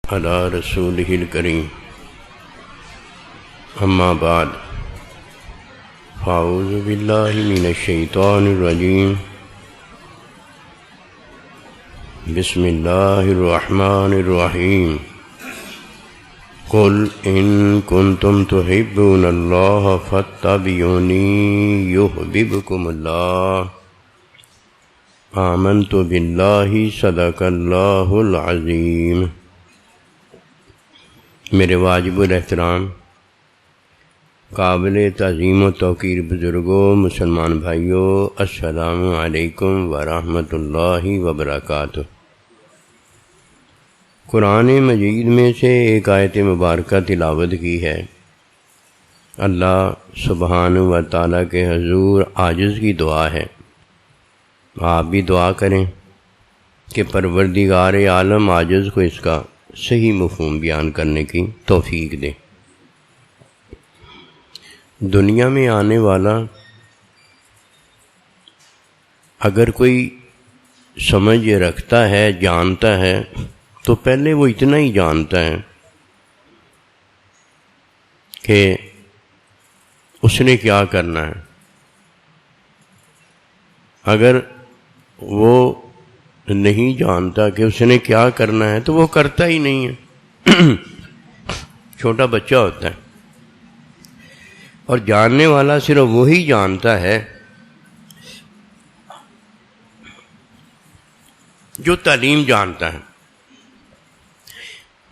علی رسولہ الکریم اما بعد فاعوذ باللہ من الشیطان الرجیم بسم اللہ الرحمن الرحیم قل ان کنتم تحبون اللہ فاتبعونی یحببکم اللہ آمنت باللہ صدق اللہ العظیم۔ میرے واجب الاحترام قابل تعظیم و توقیر بزرگوں، مسلمان بھائیوں، السلام علیکم ورحمۃ اللہ وبرکاتہ۔ قرآن مجید میں سے ایک آیت مبارکہ تلاوت کی ہے۔ اللہ سبحانہ و تعالیٰ کے حضور عاجز کی دعا ہے، آپ بھی دعا کریں کہ پروردگار عالم عاجز کو اس کا صحیح مفہوم بیان کرنے کی توفیق دے۔ دنیا میں آنے والا اگر کوئی سمجھ رکھتا ہے، جانتا ہے، تو پہلے وہ اتنا ہی جانتا ہے کہ اس نے کیا کرنا ہے۔ اگر وہ نہیں جانتا کہ اس نے کیا کرنا ہے تو وہ کرتا ہی نہیں ہے۔ چھوٹا بچہ ہوتا ہے اور جاننے والا صرف وہی جانتا ہے جو تعلیم جانتا ہے۔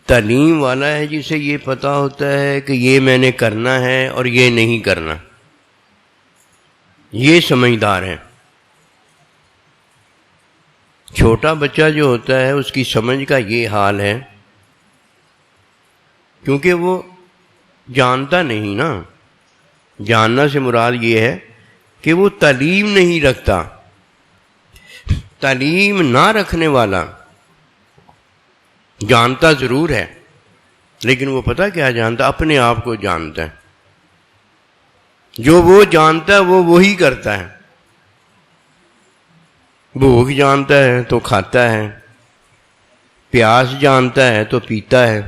تعلیم والا ہے جسے یہ پتہ ہوتا ہے کہ یہ میں نے کرنا ہے اور یہ نہیں کرنا، یہ سمجھدار ہے۔ چھوٹا بچہ جو ہوتا ہے اس کی سمجھ کا یہ حال ہے، کیونکہ وہ جانتا نہیں نا۔ جاننا سے مراد یہ ہے کہ وہ تعلیم نہیں رکھتا۔ تعلیم نہ رکھنے والا جانتا ضرور ہے، لیکن وہ پتہ کیا جانتا؟ اپنے آپ کو جانتا ہے۔ جو وہ جانتا ہے وہ وہی کرتا ہے۔ بھوک جانتا ہے تو کھاتا ہے، پیاس جانتا ہے تو پیتا ہے۔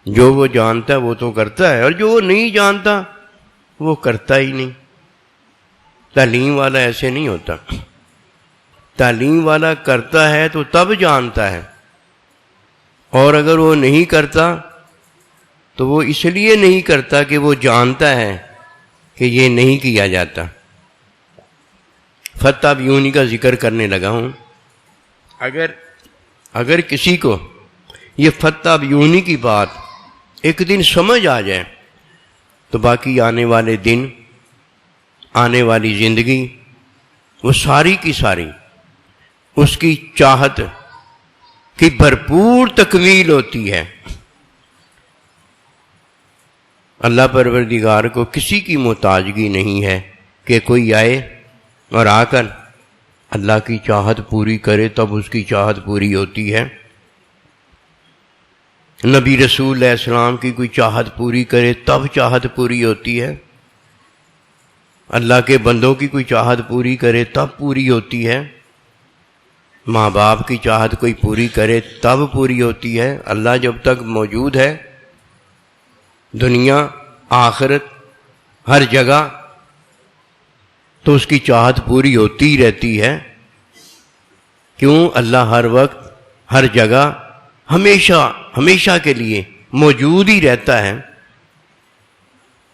جو وہ جانتا ہے وہ تو کرتا ہے، اور جو وہ نہیں جانتا وہ کرتا ہی نہیں۔ تعلیم والا ایسے نہیں ہوتا۔ تعلیم والا کرتا ہے تو تب جانتا ہے، اور اگر وہ نہیں کرتا تو وہ اس لیے نہیں کرتا کہ وہ جانتا ہے کہ یہ نہیں کیا جاتا۔ فاتبعونی کا ذکر کرنے لگا ہوں۔ اگر کسی کو یہ فاتبعونی کی بات ایک دن سمجھ آ جائے تو باقی آنے والے دن، آنے والی زندگی، وہ ساری کی ساری اس کی چاہت کی بھرپور تکمیل ہوتی ہے۔ اللہ پروردگار کو کسی کی محتاجگی نہیں ہے کہ کوئی آئے اور آ کر اللہ کی چاہت پوری کرے، تب اس کی چاہت پوری ہوتی ہے۔ نبی رسول علیہ السلام کی کوئی چاہت پوری کرے تب چاہت پوری ہوتی ہے۔ اللہ کے بندوں کی کوئی چاہت پوری کرے تب پوری ہوتی ہے۔ ماں باپ کی چاہت کوئی پوری کرے تب پوری ہوتی ہے۔ اللہ جب تک موجود ہے، دنیا، آخرت، ہر جگہ، تو اس کی چاہت پوری ہوتی ہی رہتی ہے۔ کیوں؟ اللہ ہر وقت، ہر جگہ، ہمیشہ کے لیے موجود ہی رہتا ہے۔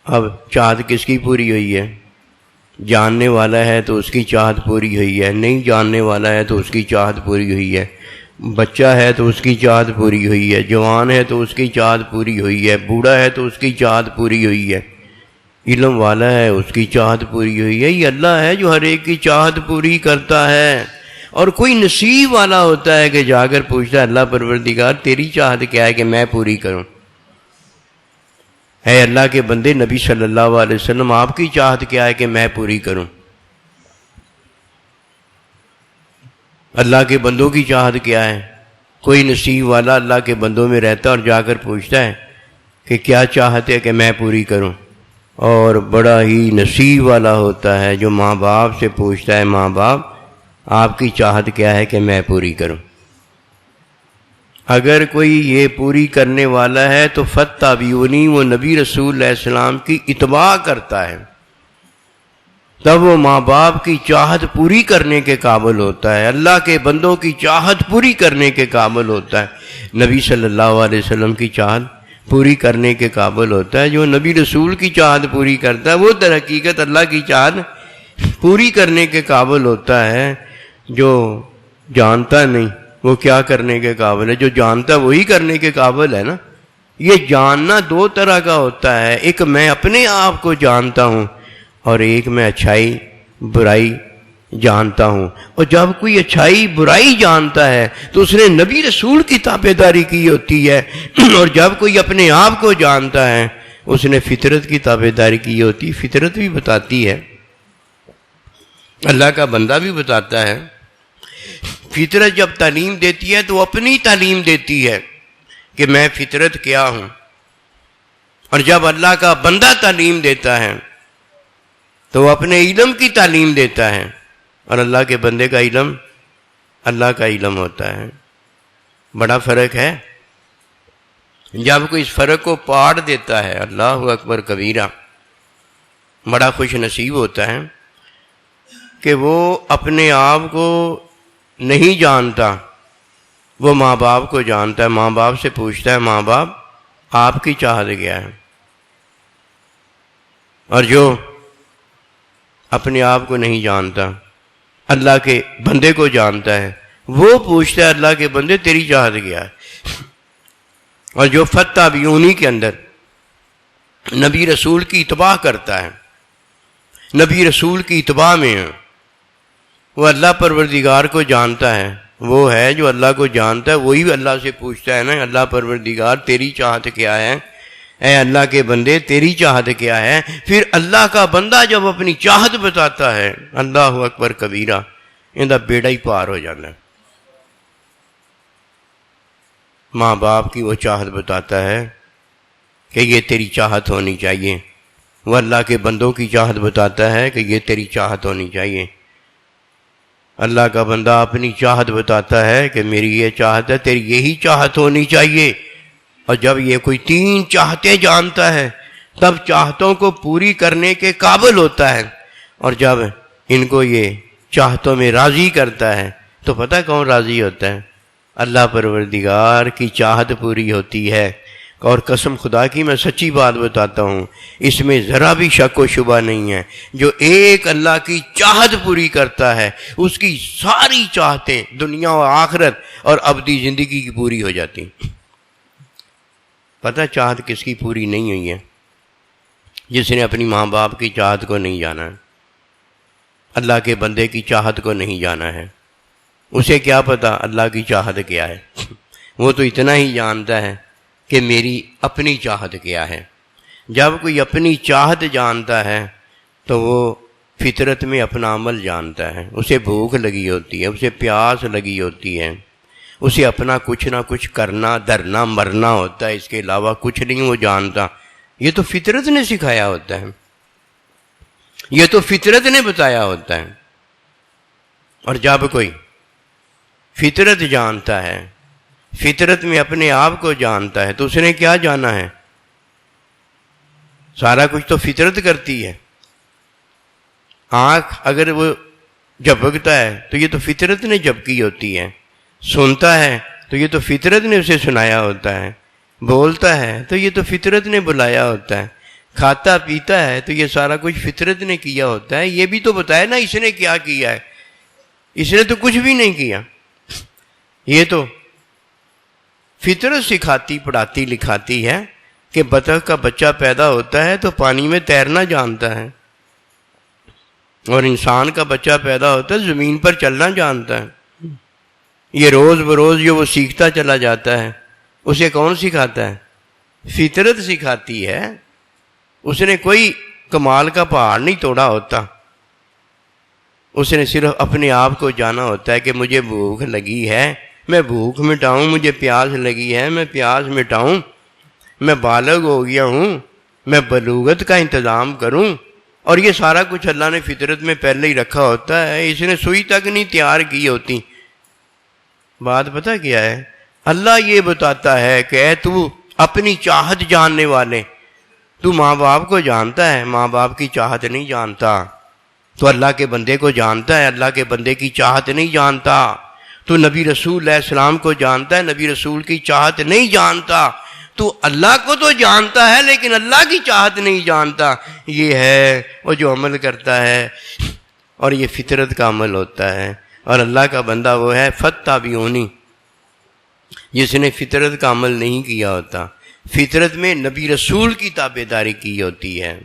اب چاہت کس کی پوری ہوئی ہے؟ جاننے والا ہے تو اس کی چاہت پوری ہوئی ہے، نہیں جاننے والا ہے تو اس کی چاہت پوری ہوئی ہے۔ بچہ ہے تو اس کی چاہت پوری ہوئی ہے، جوان ہے تو اس کی چاہت پوری ہوئی ہے، بوڑھا ہے تو اس کی چاہت پوری ہوئی ہے، علم والا ہے اس کی چاہت پوری ہوئی ہے۔ یہ اللہ ہے جو ہر ایک کی چاہت پوری کرتا ہے۔ اور کوئی نصیب والا ہوتا ہے کہ جا کر پوچھتا ہے، اللہ پروردگار تیری چاہت کیا ہے کہ میں پوری کروں؟ اے اللہ کے بندے، نبی صلی اللہ علیہ وسلم آپ کی چاہت کیا ہے کہ میں پوری کروں؟ اللہ کے بندوں کی چاہت کیا ہے؟ کوئی نصیب والا اللہ کے بندوں میں رہتا اور جا کر پوچھتا ہے کہ کیا چاہت ہے کہ میں پوری کروں؟ اور بڑا ہی نصیب والا ہوتا ہے جو ماں باپ سے پوچھتا ہے، ماں باپ آپ کی چاہت کیا ہے کہ میں پوری کروں؟ اگر کوئی یہ پوری کرنے والا ہے تو فاتبعونی، وہ نبی رسول علیہ السلام کی اتباع کرتا ہے، تب وہ ماں باپ کی چاہت پوری کرنے کے قابل ہوتا ہے، اللہ کے بندوں کی چاہت پوری کرنے کے قابل ہوتا ہے، نبی صلی اللہ علیہ وسلم کی چاہت پوری کرنے کے قابل ہوتا ہے۔ جو نبی رسول کی چاہت پوری کرتا ہے وہ در حقیقت اللہ کی چاہت پوری کرنے کے قابل ہوتا ہے۔ جو جانتا نہیں وہ کیا کرنے کے قابل ہے؟ جو جانتا ہے وہی کرنے کے قابل ہے نا۔ یہ جاننا دو طرح کا ہوتا ہے، ایک میں اپنے آپ کو جانتا ہوں اور ایک میں اچھائی برائی جانتا ہوں۔ اور جب کوئی اچھائی برائی جانتا ہے تو اس نے نبی رسول کی تابعداری کی ہوتی ہے، اور جب کوئی اپنے آپ کو جانتا ہے اس نے فطرت کی تابعداری کی ہوتی ہے۔ فطرت بھی بتاتی ہے، اللہ کا بندہ بھی بتاتا ہے۔ فطرت جب تعلیم دیتی ہے تو اپنی تعلیم دیتی ہے کہ میں فطرت کیا ہوں، اور جب اللہ کا بندہ تعلیم دیتا ہے تو وہ اپنے علم کی تعلیم دیتا ہے، اور اللہ کے بندے کا علم اللہ کا علم ہوتا ہے۔ بڑا فرق ہے۔ جب کوئی اس فرق کو پاڑ دیتا ہے، اللہ اکبر کبیرہ، بڑا خوش نصیب ہوتا ہے کہ وہ اپنے آپ کو نہیں جانتا، وہ ماں باپ کو جانتا ہے۔ ماں باپ سے پوچھتا ہے، ماں باپ آپ کی چاہت کیا ہے؟ اور جو اپنے آپ کو نہیں جانتا، اللہ کے بندے کو جانتا ہے، وہ پوچھتا ہے اللہ کے بندے تیری چاہت کیا ہے؟ اور جو فاتبعونی کے اندر نبی رسول کی اتباع کرتا ہے، نبی رسول کی اتباع میں ہے، وہ اللہ پروردگار کو جانتا ہے۔ وہ ہے جو اللہ کو جانتا ہے وہی اللہ سے پوچھتا ہے نا، اللہ پروردگار تیری چاہت کیا ہے؟ اے اللہ کے بندے تیری چاہت کیا ہے؟ پھر اللہ کا بندہ جب اپنی چاہت بتاتا ہے، اللہ اکبر کبیرہ، اندہ بیڑا ہی پار ہو جانا ہے۔ ماں باپ کی وہ چاہت بتاتا ہے کہ یہ تیری چاہت ہونی چاہیے، وہ اللہ کے بندوں کی چاہت بتاتا ہے کہ یہ تیری چاہت ہونی چاہیے۔ اللہ کا بندہ اپنی چاہت بتاتا ہے کہ میری یہ چاہت ہے، تیری یہی چاہت ہونی چاہیے۔ اور جب یہ کوئی تین چاہتیں جانتا ہے تب چاہتوں کو پوری کرنے کے قابل ہوتا ہے، اور جب ان کو یہ چاہتوں میں راضی کرتا ہے تو پتہ کون راضی ہوتا ہے؟ اللہ پروردگار کی چاہت پوری ہوتی ہے۔ اور قسم خدا کی میں سچی بات بتاتا ہوں، اس میں ذرا بھی شک و شبہ نہیں ہے، جو ایک اللہ کی چاہت پوری کرتا ہے اس کی ساری چاہتیں دنیا و آخرت اور ابدی زندگی کی پوری ہو جاتی ہیں۔ پتہ چاہت کس کی پوری نہیں ہوئی ہے؟ جس نے اپنی ماں باپ کی چاہت کو نہیں جانا ہے، اللہ کے بندے کی چاہت کو نہیں جانا ہے، اسے کیا پتہ اللہ کی چاہت کیا ہے؟ وہ تو اتنا ہی جانتا ہے کہ میری اپنی چاہت کیا ہے۔ جب کوئی اپنی چاہت جانتا ہے تو وہ فطرت میں اپنا عمل جانتا ہے، اسے بھوک لگی ہوتی ہے، اسے پیاس لگی ہوتی ہے، اسے اپنا کچھ نہ کچھ کرنا دھرنا مرنا ہوتا ہے، اس کے علاوہ کچھ نہیں وہ جانتا۔ یہ تو فطرت نے سکھایا ہوتا ہے، یہ تو فطرت نے بتایا ہوتا ہے۔ اور جب کوئی فطرت جانتا ہے، فطرت میں اپنے آپ کو جانتا ہے، تو اس نے کیا جانا ہے؟ سارا کچھ تو فطرت کرتی ہے۔ آنکھ اگر وہ جھپکتا ہے تو یہ تو فطرت نے جھپکی ہوتی ہے، سنتا ہے تو یہ تو فطرت نے اسے سنایا ہوتا ہے، بولتا ہے تو یہ تو فطرت نے بلایا ہوتا ہے، کھاتا پیتا ہے تو یہ سارا کچھ فطرت نے کیا ہوتا ہے۔ یہ بھی تو بتایا نا اس نے کیا کیا ہے؟ اس نے تو کچھ بھی نہیں کیا، یہ تو فطرت سکھاتی پڑھاتی لکھاتی ہے کہ بطخ کا بچہ پیدا ہوتا ہے تو پانی میں تیرنا جانتا ہے، اور انسان کا بچہ پیدا ہوتا ہے زمین پر چلنا جانتا ہے۔ یہ روز بروز جو وہ سیکھتا چلا جاتا ہے، اسے کون سکھاتا ہے؟ فطرت سکھاتی ہے۔ اس نے کوئی کمال کا پہاڑ نہیں توڑا ہوتا، اس نے صرف اپنے آپ کو جانا ہوتا ہے کہ مجھے بھوک لگی ہے، میں بھوک مٹاؤں، مجھے پیاس لگی ہے، میں پیاس مٹاؤں، میں بالغ ہو گیا ہوں، میں بلوغت کا انتظام کروں۔ اور یہ سارا کچھ اللہ نے فطرت میں پہلے ہی رکھا ہوتا ہے، اس نے سوئی تک نہیں تیار کی ہوتی۔ بات پتہ کیا ہے؟ اللہ یہ بتاتا ہے کہ اے تو اپنی چاہت جاننے والے، تو ماں باپ کو جانتا ہے، ماں باپ کی چاہت نہیں جانتا، تو اللہ کے بندے کو جانتا ہے، اللہ کے بندے کی چاہت نہیں جانتا، تو نبی رسول علیہ السلام کو جانتا ہے، نبی رسول کی چاہت نہیں جانتا، تو اللہ کو تو جانتا ہے لیکن اللہ کی چاہت نہیں جانتا۔ یہ ہے وہ جو عمل کرتا ہے، اور یہ فطرت کا عمل ہوتا ہے، اور اللہ کا بندہ وہ ہے فاتبعونی، جس نے فطرت کا عمل نہیں کیا ہوتا۔ فطرت میں نبی رسول کی تابعداری کی ہوتی ہے،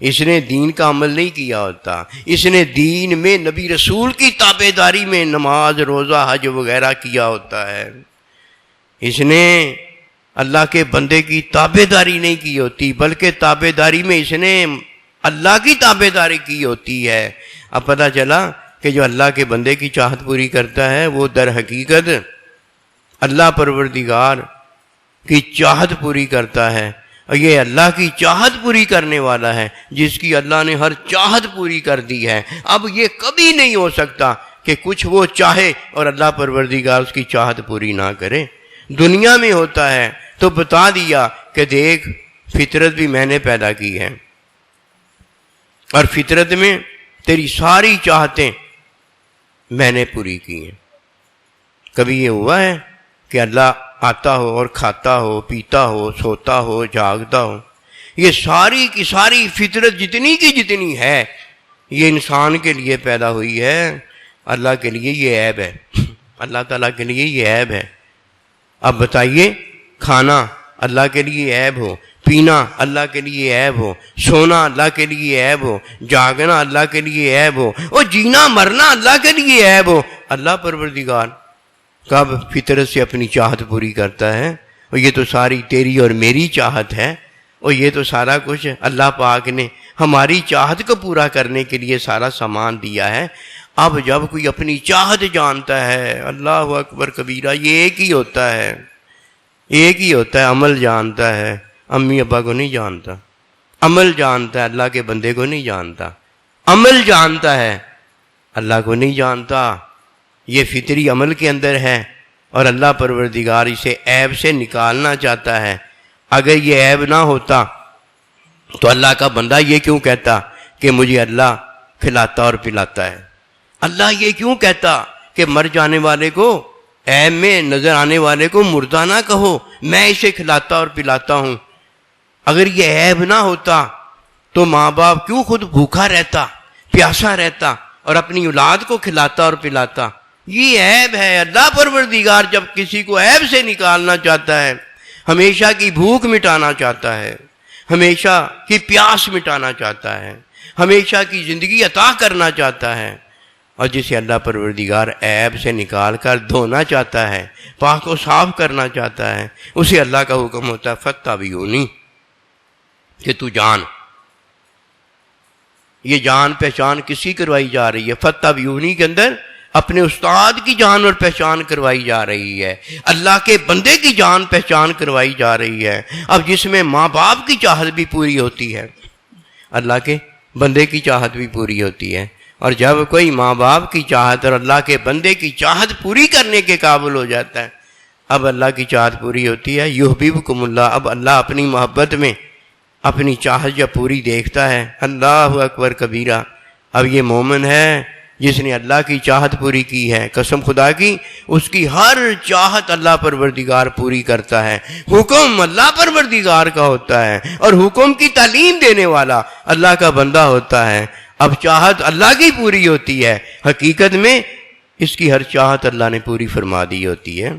اس نے دین کا عمل نہیں کیا ہوتا، اس نے دین میں نبی رسول کی تابعداری میں نماز، روزہ، حج وغیرہ کیا ہوتا ہے، اس نے اللہ کے بندے کی تابعداری نہیں کی ہوتی، بلکہ تابعداری میں اس نے اللہ کی تابعداری کی ہوتی ہے۔ اب پتہ چلا کہ جو اللہ کے بندے کی چاہت پوری کرتا ہے وہ در حقیقت اللہ پروردگار کی چاہت پوری کرتا ہے، اور یہ اللہ کی چاہت پوری کرنے والا ہے جس کی اللہ نے ہر چاہت پوری کر دی ہے۔ اب یہ کبھی نہیں ہو سکتا کہ کچھ وہ چاہے اور اللہ پروردگار اس کی چاہت پوری نہ کرے۔ دنیا میں ہوتا ہے تو بتا دیا کہ دیکھ فطرت بھی میں نے پیدا کی ہے، اور فطرت میں تیری ساری چاہتیں میں نے پوری کی ہیں۔ کبھی یہ ہوا ہے کہ اللہ آتا ہو اور کھاتا ہو، پیتا ہو، سوتا ہو، جاگتا ہو؟ یہ ساری کی ساری فطرت جتنی کی جتنی ہے یہ انسان کے لیے پیدا ہوئی ہے، اللہ کے لیے یہ عیب ہے، اللہ تعالیٰ کے لیے یہ عیب ہے۔ اب بتائیے، کھانا اللہ کے لیے عیب ہو، پینا اللہ کے لیے عیب ہو، سونا اللہ کے لیے عیب ہو، جاگنا اللہ کے لیے عیب ہو، اور جینا مرنا اللہ کے لیے عیب ہو، اللہ پروردگار کب فطرت سے اپنی چاہت پوری کرتا ہے؟ اور یہ تو ساری تیری اور میری چاہت ہے، اور یہ تو سارا کچھ اللہ پاک نے ہماری چاہت کو پورا کرنے کے لیے سارا سامان دیا ہے۔ اب جب کوئی اپنی چاہت جانتا ہے، اللہ اکبر کبیرہ، یہ ایک ہی ہوتا ہے، ایک ہی ہوتا ہے، عمل جانتا ہے، امی ابا کو نہیں جانتا، عمل جانتا ہے، اللہ کے بندے کو نہیں جانتا، عمل جانتا ہے، اللہ کو نہیں جانتا۔ یہ فطری عمل کے اندر ہے، اور اللہ پروردگار اسے عیب سے نکالنا چاہتا ہے۔ اگر یہ عیب نہ ہوتا تو اللہ کا بندہ یہ کیوں کہتا کہ مجھے اللہ کھلاتا اور پلاتا ہے؟ اللہ یہ کیوں کہتا کہ مر جانے والے کو، عیب میں نظر آنے والے کو مردہ نہ کہو، میں اسے کھلاتا اور پلاتا ہوں؟ اگر یہ عیب نہ ہوتا تو ماں باپ کیوں خود بھوکا رہتا، پیاسا رہتا اور اپنی اولاد کو کھلاتا اور پلاتا؟ یہ عیب ہے۔ اللہ پروردگار جب کسی کو عیب سے نکالنا چاہتا ہے، ہمیشہ کی بھوک مٹانا چاہتا ہے، ہمیشہ کی پیاس مٹانا چاہتا ہے، ہمیشہ کی زندگی عطا کرنا چاہتا ہے، اور جسے اللہ پروردگار عیب سے نکال کر دھونا چاہتا ہے، پاک کو صاف کرنا چاہتا ہے، اسے اللہ کا حکم ہوتا ہے فاتبعونی، کہ تو جان۔ یہ جان پہچان کسی کروائی جا رہی ہے؟ فاتبعونی کے اندر اپنے استاد کی جان اور پہچان کروائی جا رہی ہے، اللہ کے بندے کی جان پہچان کروائی جا رہی ہے۔ اب جس میں ماں باپ کی چاہت بھی پوری ہوتی ہے، اللہ کے بندے کی چاہت بھی پوری ہوتی ہے، اور جب کوئی ماں باپ کی چاہت اور اللہ کے بندے کی چاہت پوری کرنے کے قابل ہو جاتا ہے، اب اللہ کی چاہت پوری ہوتی ہے۔ یحببکم اللہ، اب اللہ اپنی محبت میں اپنی چاہت جب پوری دیکھتا ہے، اللہ اکبر کبیرہ، اب یہ مومن ہے جس نے اللہ کی چاہت پوری کی ہے، قسم خدا کی اس کی ہر چاہت اللہ پروردگار پوری کرتا ہے۔ حکم اللہ پروردگار کا ہوتا ہے، اور حکم کی تعلیم دینے والا اللہ کا بندہ ہوتا ہے۔ اب چاہت اللہ کی پوری ہوتی ہے، حقیقت میں اس کی ہر چاہت اللہ نے پوری فرما دی ہوتی ہے۔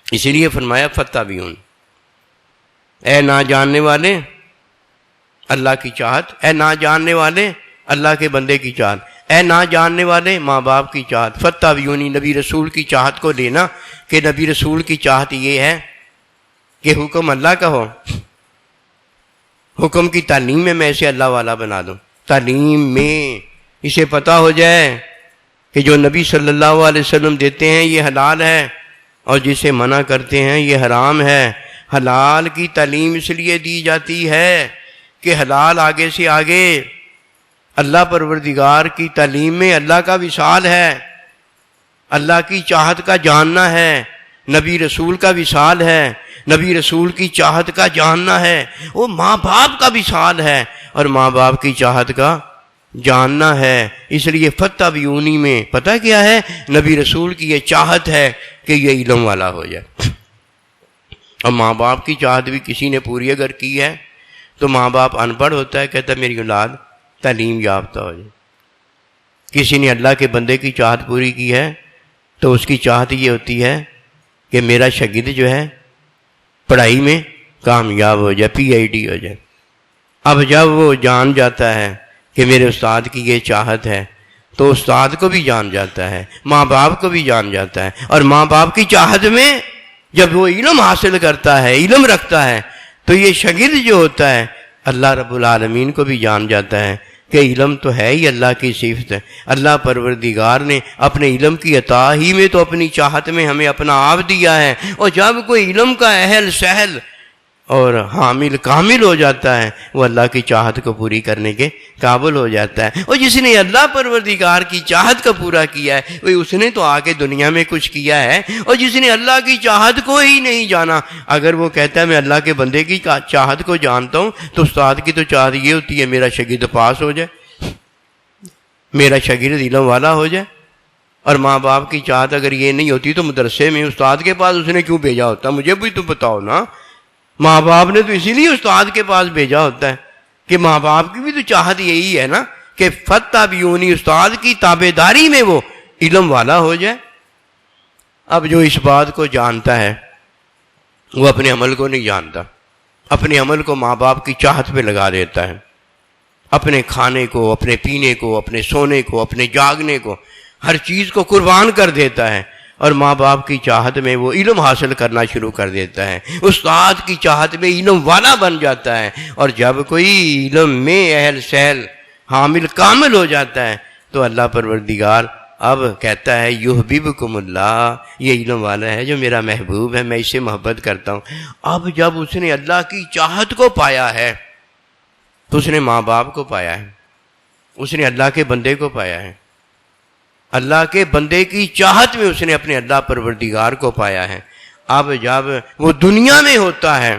اسی لیے فرمایا فاتبعون، اے نہ جاننے والے اللہ کی چاہت، اے نہ جاننے والے اللہ کے بندے کی چاہت، اے نہ جاننے والے ماں باپ کی چاہت، فاتبعونی، نبی رسول کی چاہت کو لینا کہ نبی رسول کی چاہت یہ ہے کہ حکم اللہ کا ہو، حکم کی تعلیم میں اسے اللہ والا بنا دوں، تعلیم میں اسے پتہ ہو جائے کہ جو نبی صلی اللہ علیہ وسلم دیتے ہیں یہ حلال ہے، اور جسے منع کرتے ہیں یہ حرام ہے۔ حلال کی تعلیم اس لیے دی جاتی ہے کہ حلال آگے سے آگے اللہ پروردگار کی تعلیم میں اللہ کا وصال ہے، اللہ کی چاہت کا جاننا ہے، نبی رسول کا وصال ہے، نبی رسول کی چاہت کا جاننا ہے، وہ ماں باپ کا وصال ہے اور ماں باپ کی چاہت کا جاننا ہے۔ اس لیے فتح بیونی میں پتہ کیا ہے؟ نبی رسول کی یہ چاہت ہے کہ یہ علم والا ہو جائے۔ اور ماں باپ کی چاہت بھی کسی نے پوری اگر کی ہے تو ماں باپ ان پڑھ ہوتا ہے، کہتا ہے میری اولاد تعلیم یافتہ ہو جائے۔ کسی نے اللہ کے بندے کی چاہت پوری کی ہے تو اس کی چاہت یہ ہوتی ہے کہ میرا شاگرد جو ہے پڑھائی میں کامیاب ہو جائے، PhD ہو جائے۔ اب جب وہ جان جاتا ہے کہ میرے استاد کی یہ چاہت ہے تو استاد کو بھی جان جاتا ہے، ماں باپ کو بھی جان جاتا ہے، اور ماں باپ کی چاہت میں جب وہ علم حاصل کرتا ہے، علم رکھتا ہے، تو یہ شاگرد جو ہوتا ہے اللہ رب العالمین کو بھی جان جاتا ہے کہ علم تو ہے ہی اللہ کی صفت ہے۔ اللہ پروردگار نے اپنے علم کی عطا ہی میں تو اپنی چاہت میں ہمیں اپنا آپ دیا ہے، اور جب کوئی علم کا اہل سہل اور حامل کامل ہو جاتا ہے وہ اللہ کی چاہت کو پوری کرنے کے قابل ہو جاتا ہے۔ اور جس نے اللہ پروردگار کی چاہت کو پورا کیا ہے وہ اس نے تو آ کے دنیا میں کچھ کیا ہے، اور جس نے اللہ کی چاہت کو ہی نہیں جانا، اگر وہ کہتا ہے میں اللہ کے بندے کی چاہت کو جانتا ہوں تو استاد کی تو چاہت یہ ہوتی ہے میرا شاگرد پاس ہو جائے، میرا شاگرد علم والا ہو جائے۔ اور ماں باپ کی چاہت اگر یہ نہیں ہوتی تو مدرسے میں استاد کے پاس اس نے کیوں بھیجا ہوتا؟ مجھے بھی تو بتاؤ نا۔ ماں باپ نے تو اسی لیے استاد کے پاس بھیجا ہوتا ہے کہ ماں باپ کی بھی تو چاہت یہی ہے نا کہ فتح بیونی، استاد کی تابع داری میں وہ علم والا ہو جائے۔ اب جو اس بات کو جانتا ہے وہ اپنے عمل کو نہیں جانتا، اپنے عمل کو ماں باپ کی چاہت پہ لگا دیتا ہے، اپنے کھانے کو، اپنے پینے کو، اپنے سونے کو، اپنے جاگنے کو، ہر چیز کو قربان کر دیتا ہے، اور ماں باپ کی چاہت میں وہ علم حاصل کرنا شروع کر دیتا ہے، استاد کی چاہت میں علم والا بن جاتا ہے۔ اور جب کوئی علم میں اہل سہل حامل کامل ہو جاتا ہے تو اللہ پروردگار اب کہتا ہے یحببکم اللہ، یہ علم والا ہے جو میرا محبوب ہے، میں اس سے محبت کرتا ہوں۔ اب جب اس نے اللہ کی چاہت کو پایا ہے تو اس نے ماں باپ کو پایا ہے، اس نے اللہ کے بندے کو پایا ہے، اللہ کے بندے کی چاہت میں اس نے اپنے اللہ پروردگار کو پایا ہے۔ اب جب وہ دنیا میں ہوتا ہے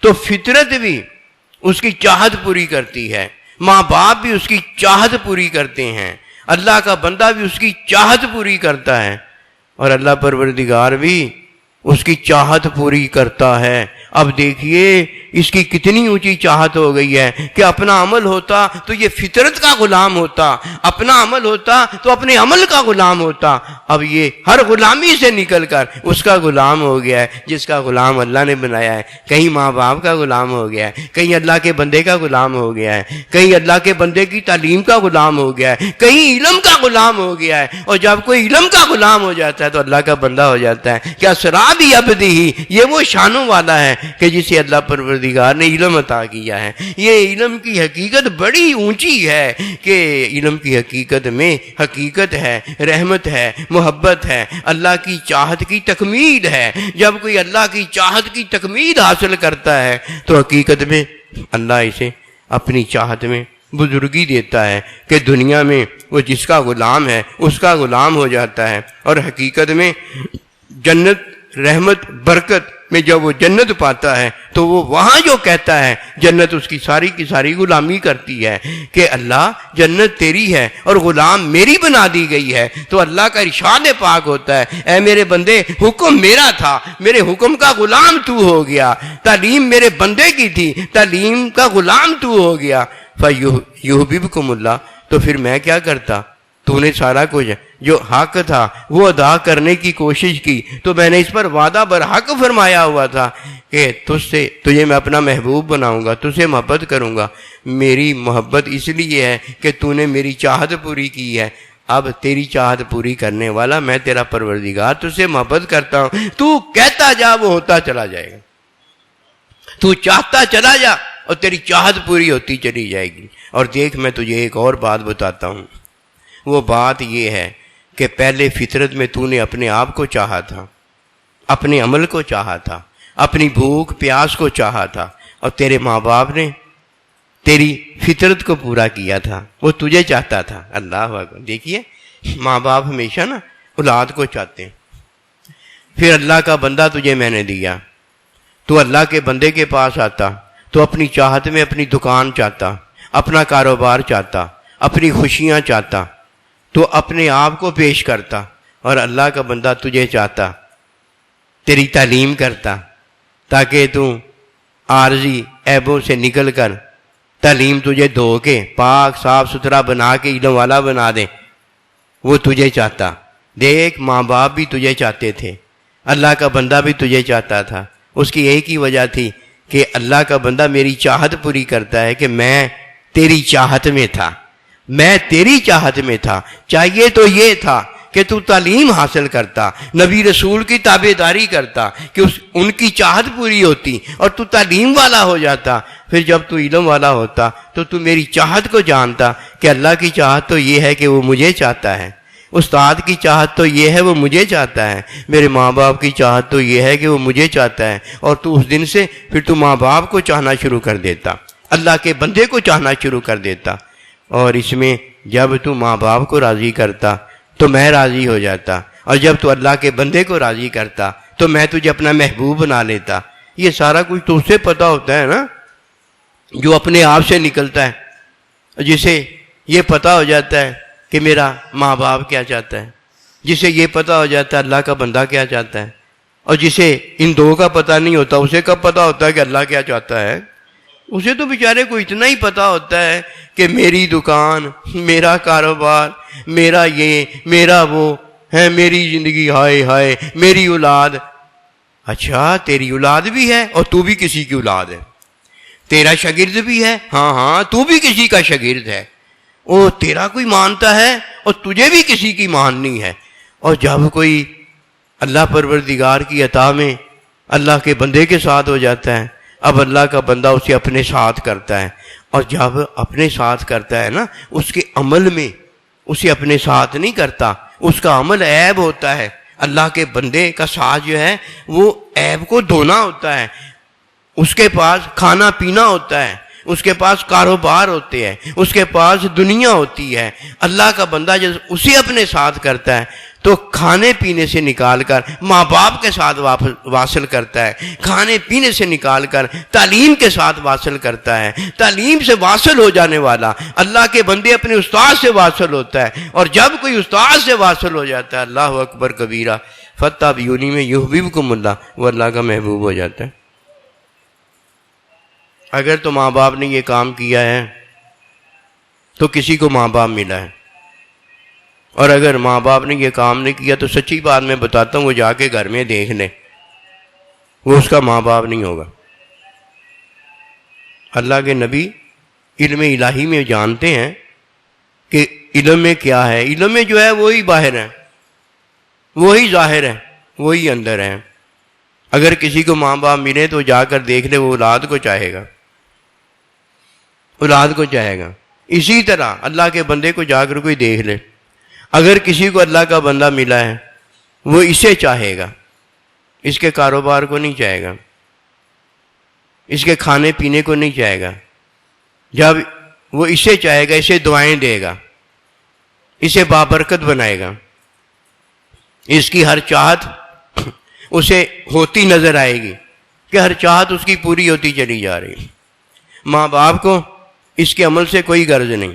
تو فطرت بھی اس کی چاہت پوری کرتی ہے، ماں باپ بھی اس کی چاہت پوری کرتے ہیں، اللہ کا بندہ بھی اس کی چاہت پوری کرتا ہے، اور اللہ پروردگار بھی اس کی چاہت پوری کرتا ہے۔ اب دیکھیے اس کی کتنی اونچی چاہت ہو گئی ہے کہ اپنا عمل ہوتا تو یہ فطرت کا غلام ہوتا، اپنا عمل ہوتا تو اپنے عمل کا غلام ہوتا، اب یہ ہر غلامی سے نکل کر اس کا غلام ہو گیا ہے جس کا غلام اللہ نے بنایا ہے۔ کہیں ماں باپ کا غلام ہو گیا ہے، کہیں اللہ کے بندے کا غلام ہو گیا ہے، کہیں اللہ کے بندے کی تعلیم کا غلام ہو گیا ہے، کہیں علم کا غلام ہو گیا ہے، اور جب کوئی علم کا غلام ہو جاتا ہے تو اللہ کا بندہ ہو جاتا ہے۔ کیا سرابی عبدی ہی، یہ وہ شانوں والا ہے کہ جسے اللہ پروردگار نے علم عطا کیا ہے۔ یہ علم کی حقیقت بڑی اونچی ہے کہ علم کی حقیقت میں حقیقت ہے، رحمت ہے، محبت ہے، اللہ کی چاہت کی تکمیل ہے۔ جب کوئی اللہ کی چاہت کی تکمیل حاصل کرتا ہے تو حقیقت میں اللہ اسے اپنی چاہت میں بزرگی دیتا ہے کہ دنیا میں وہ جس کا غلام ہے اس کا غلام ہو جاتا ہے، اور حقیقت میں جنت، رحمت، برکت میں جب وہ جنت پاتا ہے تو وہ وہاں جو کہتا ہے جنت اس کی ساری غلامی کرتی ہے کہ اللہ جنت تیری ہے اور غلام میری بنا دی گئی ہے، تو اللہ کا ارشاد پاک ہوتا ہے اے میرے بندے حکم میرا تھا، میرے حکم کا غلام تو ہو گیا، تعلیم میرے بندے کی تھی، تعلیم کا غلام تو ہو گیا، فیحببکم اللہ، تو پھر میں کیا کرتا؟ تو نے سارا کچھ جو حق تھا وہ ادا کرنے کی کوشش کی، تو میں نے اس پر وعدہ برحق فرمایا ہوا تھا کہ تجھے میں اپنا محبوب بناؤں گا، تجھ سے محبت کروں گا۔ میری محبت اس لیے ہے کہ تو نے میری چاہت پوری کی ہے، اب تیری چاہت پوری کرنے والا میں تیرا پروردگار تجھ سے محبت کرتا ہوں، تو کہتا جا وہ ہوتا چلا جائے گا، تو چاہتا چلا جا اور تیری چاہت پوری ہوتی چلی جائے گی۔ اور دیکھ میں تجھے ایک اور بات بتاتا ہوں، وہ بات یہ ہے کہ پہلے فطرت میں تو نے اپنے آپ کو چاہا تھا، اپنے عمل کو چاہا تھا، اپنی بھوک پیاس کو چاہا تھا، اور تیرے ماں باپ نے تیری فطرت کو پورا کیا تھا، وہ تجھے چاہتا تھا۔ اللہ اکبر! دیکھیے ماں باپ ہمیشہ نا اولاد کو چاہتے ہیں، پھر اللہ کا بندہ تجھے میں نے دیا، تو اللہ کے بندے کے پاس آتا تو اپنی چاہت میں اپنی دکان چاہتا، اپنا کاروبار چاہتا، اپنی خوشیاں چاہتا، تو اپنے آپ کو پیش کرتا، اور اللہ کا بندہ تجھے چاہتا، تیری تعلیم کرتا تاکہ تو عارضی عیبوں سے نکل کر تعلیم تجھے دھو کے پاک صاف ستھرا بنا کے علم والا بنا دے، وہ تجھے چاہتا۔ دیکھ، ماں باپ بھی تجھے چاہتے تھے، اللہ کا بندہ بھی تجھے چاہتا تھا، اس کی ایک ہی وجہ تھی کہ اللہ کا بندہ میری چاہت پوری کرتا ہے کہ میں تیری چاہت میں تھا، میں تیری چاہت میں تھا۔ چاہیے تو یہ تھا کہ تو تعلیم حاصل کرتا، نبی رسول کی تابع داری کرتا، کہ ان کی چاہت پوری ہوتی اور تو تعلیم والا ہو جاتا۔ پھر جب تو علم والا ہوتا تو میری چاہت کو جانتا کہ اللہ کی چاہت تو یہ ہے کہ وہ مجھے چاہتا ہے، استاد کی چاہت تو یہ ہے وہ مجھے چاہتا ہے، میرے ماں باپ کی چاہت تو یہ ہے کہ وہ مجھے چاہتا ہے، اور تو اس دن سے پھر تو ماں باپ کو چاہنا شروع کر دیتا، اللہ کے بندے کو چاہنا شروع کر دیتا۔ اور اس میں جب تو ماں باپ کو راضی کرتا تو میں راضی ہو جاتا، اور جب تو اللہ کے بندے کو راضی کرتا تو میں تجھے اپنا محبوب بنا لیتا۔ یہ سارا کچھ تو اسے پتہ ہوتا ہے نا، جو اپنے آپ سے نکلتا ہے، جسے یہ پتہ ہو جاتا ہے کہ میرا ماں باپ کیا چاہتا ہے، جسے یہ پتہ ہو جاتا ہے اللہ کا بندہ کیا چاہتا ہے، اور جسے ان دو کا پتہ نہیں ہوتا اسے کب پتہ ہوتا ہے کہ اللہ کیا چاہتا ہے؟ اسے تو بیچارے کو اتنا ہی پتہ ہوتا ہے کہ میری دکان، میرا کاروبار، میرا یہ، میرا وہ ہے، میری زندگی، ہائے ہائے میری اولاد۔ اچھا، تیری اولاد بھی ہے اور تو بھی کسی کی اولاد ہے، تیرا شاگرد بھی ہے، ہاں ہاں تو بھی کسی کا شاگرد ہے، او تیرا کوئی مانتا ہے اور تجھے بھی کسی کی ماننی ہے۔ اور جب کوئی اللہ پروردگار کی عطا میں اللہ کے بندے کے ساتھ ہو جاتا ہے، اب اللہ کا بندہ اسے اپنے ساتھ کرتا ہے، اور جب اپنے ساتھ کرتا ہے نا، اس کے عمل میں اسے اپنے ساتھ نہیں کرتا، اس کا عمل عیب ہوتا ہے۔ اللہ کے بندے کا ساتھ جو ہے وہ عیب کو دھونا ہوتا ہے، اس کے پاس کھانا پینا ہوتا ہے، اس کے پاس کاروبار ہوتے ہیں، اس کے پاس دنیا ہوتی ہے۔ اللہ کا بندہ جب اسے اپنے ساتھ کرتا ہے تو کھانے پینے سے نکال کر ماں باپ کے ساتھ واصل کرتا ہے، کھانے پینے سے نکال کر تعلیم کے ساتھ واصل کرتا ہے، تعلیم سے واصل ہو جانے والا اللہ کے بندے اپنے استاد سے واصل ہوتا ہے، اور جب کوئی استاد سے واصل ہو جاتا ہے، اللہ اکبر کبیرہ، فتح بیونی میں یحببکم اللہ، وہ اللہ کا محبوب ہو جاتا ہے۔ اگر تو ماں باپ نے یہ کام کیا ہے تو کسی کو ماں باپ ملا ہے، اور اگر ماں باپ نے یہ کام نہیں کیا تو سچی بات میں بتاتا ہوں، وہ جا کے گھر میں دیکھ لے، وہ اس کا ماں باپ نہیں ہوگا۔ اللہ کے نبی علم الہی میں جانتے ہیں کہ علم میں کیا ہے، علم میں جو ہے وہی باہر ہے، وہی ظاہر ہے، وہی اندر ہے۔ اگر کسی کو ماں باپ ملے تو جا کر دیکھ لے، وہ اولاد کو چاہے گا، اولاد کو چاہے گا۔ اسی طرح اللہ کے بندے کو جا کر کوئی دیکھ لے، اگر کسی کو اللہ کا بندہ ملا ہے وہ اسے چاہے گا، اس کے کاروبار کو نہیں چاہے گا، اس کے کھانے پینے کو نہیں چاہے گا۔ جب وہ اسے چاہے گا، اسے دعائیں دے گا، اسے بابرکت بنائے گا، اس کی ہر چاہت اسے ہوتی نظر آئے گی کہ ہر چاہت اس کی پوری ہوتی چلی جا رہی۔ ماں باپ کو اس کے عمل سے کوئی غرض نہیں،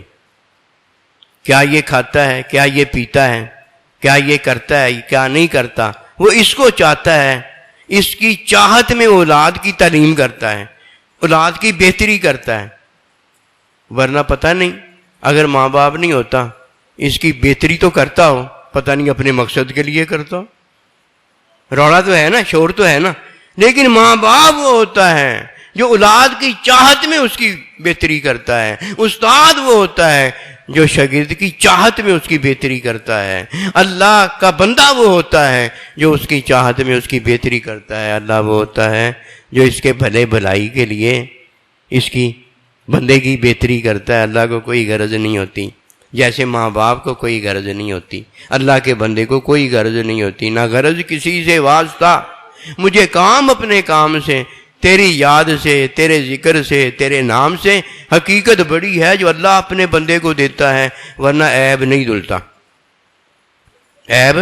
کیا یہ کھاتا ہے، کیا یہ پیتا ہے، کیا یہ کرتا ہے، کیا نہیں کرتا، وہ اس کو چاہتا ہے، اس کی چاہت میں اولاد کی تعلیم کرتا ہے، اولاد کی بہتری کرتا ہے۔ ورنہ پتہ نہیں، اگر ماں باپ نہیں ہوتا اس کی بہتری تو کرتا ہو، پتہ نہیں اپنے مقصد کے لیے کرتا ہو۔ روڑا تو ہے نا، شور تو ہے نا، لیکن ماں باپ وہ ہوتا ہے جو اولاد کی چاہت میں اس کی بہتری کرتا ہے، استاد وہ ہوتا ہے جو شاگرد کی چاہت میں اس کی بہتری کرتا ہے، اللہ کا بندہ وہ ہوتا ہے جو اس کی چاہت میں اس کی بہتری کرتا ہے، اللہ وہ ہوتا ہے جو اس کے بھلے بھلائی کے لیے اس کی بندے کی بہتری کرتا ہے۔ اللہ کو کوئی غرض نہیں ہوتی، جیسے ماں باپ کو کوئی غرض نہیں ہوتی، اللہ کے بندے کو کوئی غرض نہیں ہوتی، نہ غرض کسی سے واسطہ، مجھے کام اپنے کام سے، تیری یاد سے، تیرے ذکر سے، تیرے نام سے۔ حقیقت بڑی ہے جو اللہ اپنے بندے کو دیتا ہے، ورنہ عیب نہیں دھلتا، عیب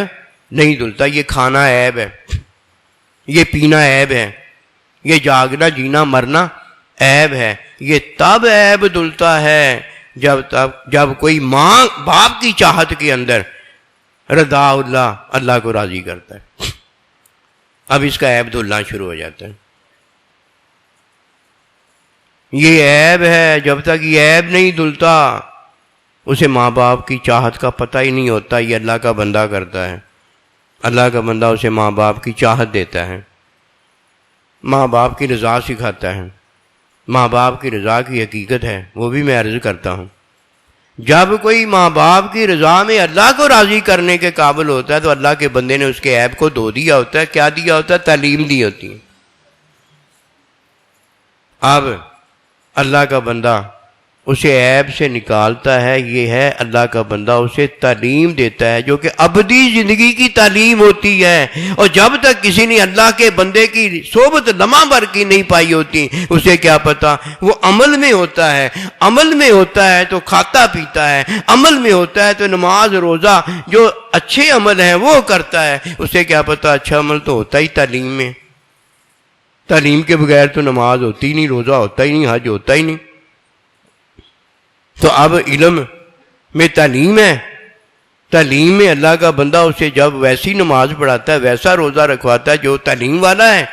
نہیں دھلتا۔ یہ کھانا عیب ہے، یہ پینا عیب ہے، یہ جاگنا جینا مرنا عیب ہے، یہ تب عیب دھلتا ہے جب کوئی ماں باپ کی چاہت کے اندر رضا اللہ کو راضی کرتا ہے، اب اس کا عیب دھلنا شروع ہو جاتا ہے۔ یہ عیب ہے، جب تک یہ عیب نہیں دھلتا اسے ماں باپ کی چاہت کا پتہ ہی نہیں ہوتا، یہ اللہ کا بندہ کرتا ہے، اللہ کا بندہ اسے ماں باپ کی چاہت دیتا ہے، ماں باپ کی رضا سکھاتا ہے، ماں باپ کی رضا کی حقیقت ہے وہ بھی میں عرض کرتا ہوں۔ جب کوئی ماں باپ کی رضا میں اللہ کو راضی کرنے کے قابل ہوتا ہے تو اللہ کے بندے نے اس کے عیب کو دھو دیا ہوتا ہے۔ کیا دیا ہوتا ہے؟ تعلیم دی ہوتی ہے۔ اب اللہ کا بندہ اسے عیب سے نکالتا ہے، یہ ہے اللہ کا بندہ اسے تعلیم دیتا ہے جو کہ ابدی زندگی کی تعلیم ہوتی ہے، اور جب تک کسی نے اللہ کے بندے کی صحبت لمحہ بھر کی نہیں پائی ہوتی اسے کیا پتا، وہ عمل میں ہوتا ہے، عمل میں ہوتا ہے تو کھاتا پیتا ہے، عمل میں ہوتا ہے تو نماز روزہ جو اچھے عمل ہیں وہ کرتا ہے، اسے کیا پتا اچھا عمل تو ہوتا ہی تعلیم میں، تعلیم کے بغیر تو نماز ہوتی ہی نہیں، روزہ ہوتا ہی نہیں، حج ہوتا ہی نہیں۔ تو اب علم میں تعلیم ہے، تعلیم میں اللہ کا بندہ اسے جب ویسی نماز پڑھاتا ہے، ویسا روزہ رکھواتا ہے جو تعلیم والا ہے،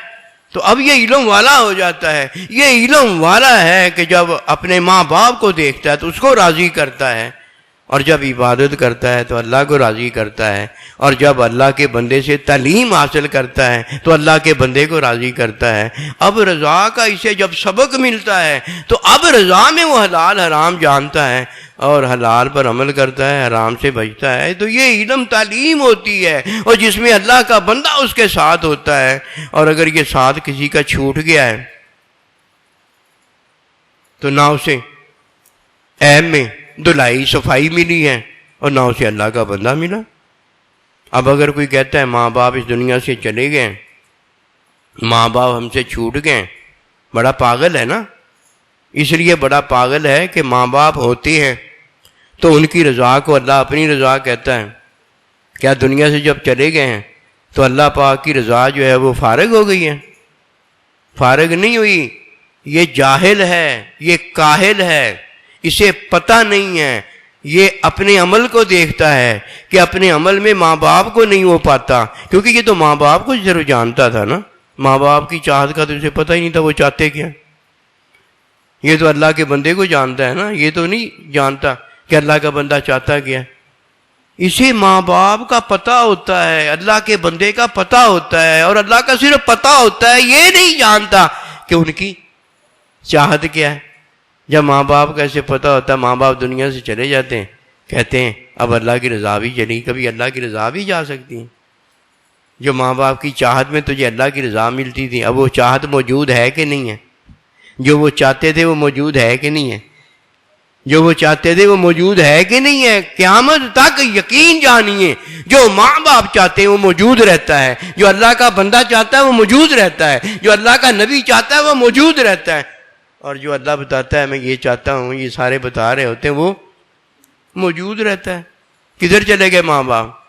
تو اب یہ علم والا ہو جاتا ہے۔ یہ علم والا ہے کہ جب اپنے ماں باپ کو دیکھتا ہے تو اس کو راضی کرتا ہے، اور جب عبادت کرتا ہے تو اللہ کو راضی کرتا ہے، اور جب اللہ کے بندے سے تعلیم حاصل کرتا ہے تو اللہ کے بندے کو راضی کرتا ہے۔ اب رضا کا اسے جب سبق ملتا ہے تو اب رضا میں وہ حلال حرام جانتا ہے اور حلال پر عمل کرتا ہے، حرام سے بچتا ہے۔ تو یہ علم تعلیم ہوتی ہے، اور جس میں اللہ کا بندہ اس کے ساتھ ہوتا ہے، اور اگر یہ ساتھ کسی کا چھوٹ گیا ہے تو نہ اسے عیب میں دھلائی صفائی ملی ہے اور نہ اسے اللہ کا بندہ ملا۔ اب اگر کوئی کہتا ہے ماں باپ اس دنیا سے چلے گئے، ماں باپ ہم سے چھوٹ گئے، بڑا پاگل ہے نا۔ اس لیے بڑا پاگل ہے کہ ماں باپ ہوتے ہیں تو ان کی رضا کو اللہ اپنی رضا کہتا ہے۔ کیا دنیا سے جب چلے گئے ہیں تو اللہ پاک کی رضا جو ہے وہ فارغ ہو گئی ہے؟ فارغ نہیں ہوئی۔ یہ جاہل ہے، یہ کاہل ہے، اسے پتہ نہیں ہے، یہ اپنے عمل کو دیکھتا ہے کہ اپنے عمل میں ماں باپ کو نہیں ہو پاتا، کیونکہ یہ تو ماں باپ کو ضرور جانتا تھا نا، ماں باپ کی چاہت کا تو اسے پتہ ہی نہیں تھا وہ چاہتے کیا۔ یہ تو اللہ کے بندے کو جانتا ہے نا، یہ تو نہیں جانتا کہ اللہ کا بندہ چاہتا کیا۔ اسے ماں باپ کا پتہ ہوتا ہے، اللہ کے بندے کا پتہ ہوتا ہے، اور اللہ کا صرف پتہ ہوتا ہے، یہ نہیں جانتا کہ ان کی چاہت کیا ہے۔ جب ماں باپ کا ایسے پتہ ہوتا ہے، ماں باپ دنیا سے چلے جاتے ہیں، کہتے ہیں اب اللہ کی رضا بھی چلی، کبھی اللہ کی رضا بھی جا سکتی ہے۔ جو ماں باپ کی چاہت میں تجھے اللہ کی رضا ملتی تھی، اب وہ چاہت موجود ہے کہ نہیں ہے؟ جو وہ چاہتے تھے وہ موجود ہے کہ نہیں ہے؟ جو وہ چاہتے تھے وہ موجود ہے کہ نہیں ہے؟ قیامت تک یقین جانیے جو ماں باپ چاہتے ہیں وہ موجود رہتا ہے، جو اللہ کا بندہ چاہتا ہے وہ موجود رہتا ہے، جو اللہ کا نبی چاہتا ہے وہ موجود رہتا ہے، اور جو اللہ بتاتا ہے میں یہ چاہتا ہوں، یہ سارے بتا رہے ہوتے ہیں، وہ موجود رہتا ہے۔ کدھر چلے گئے ماں باپ؟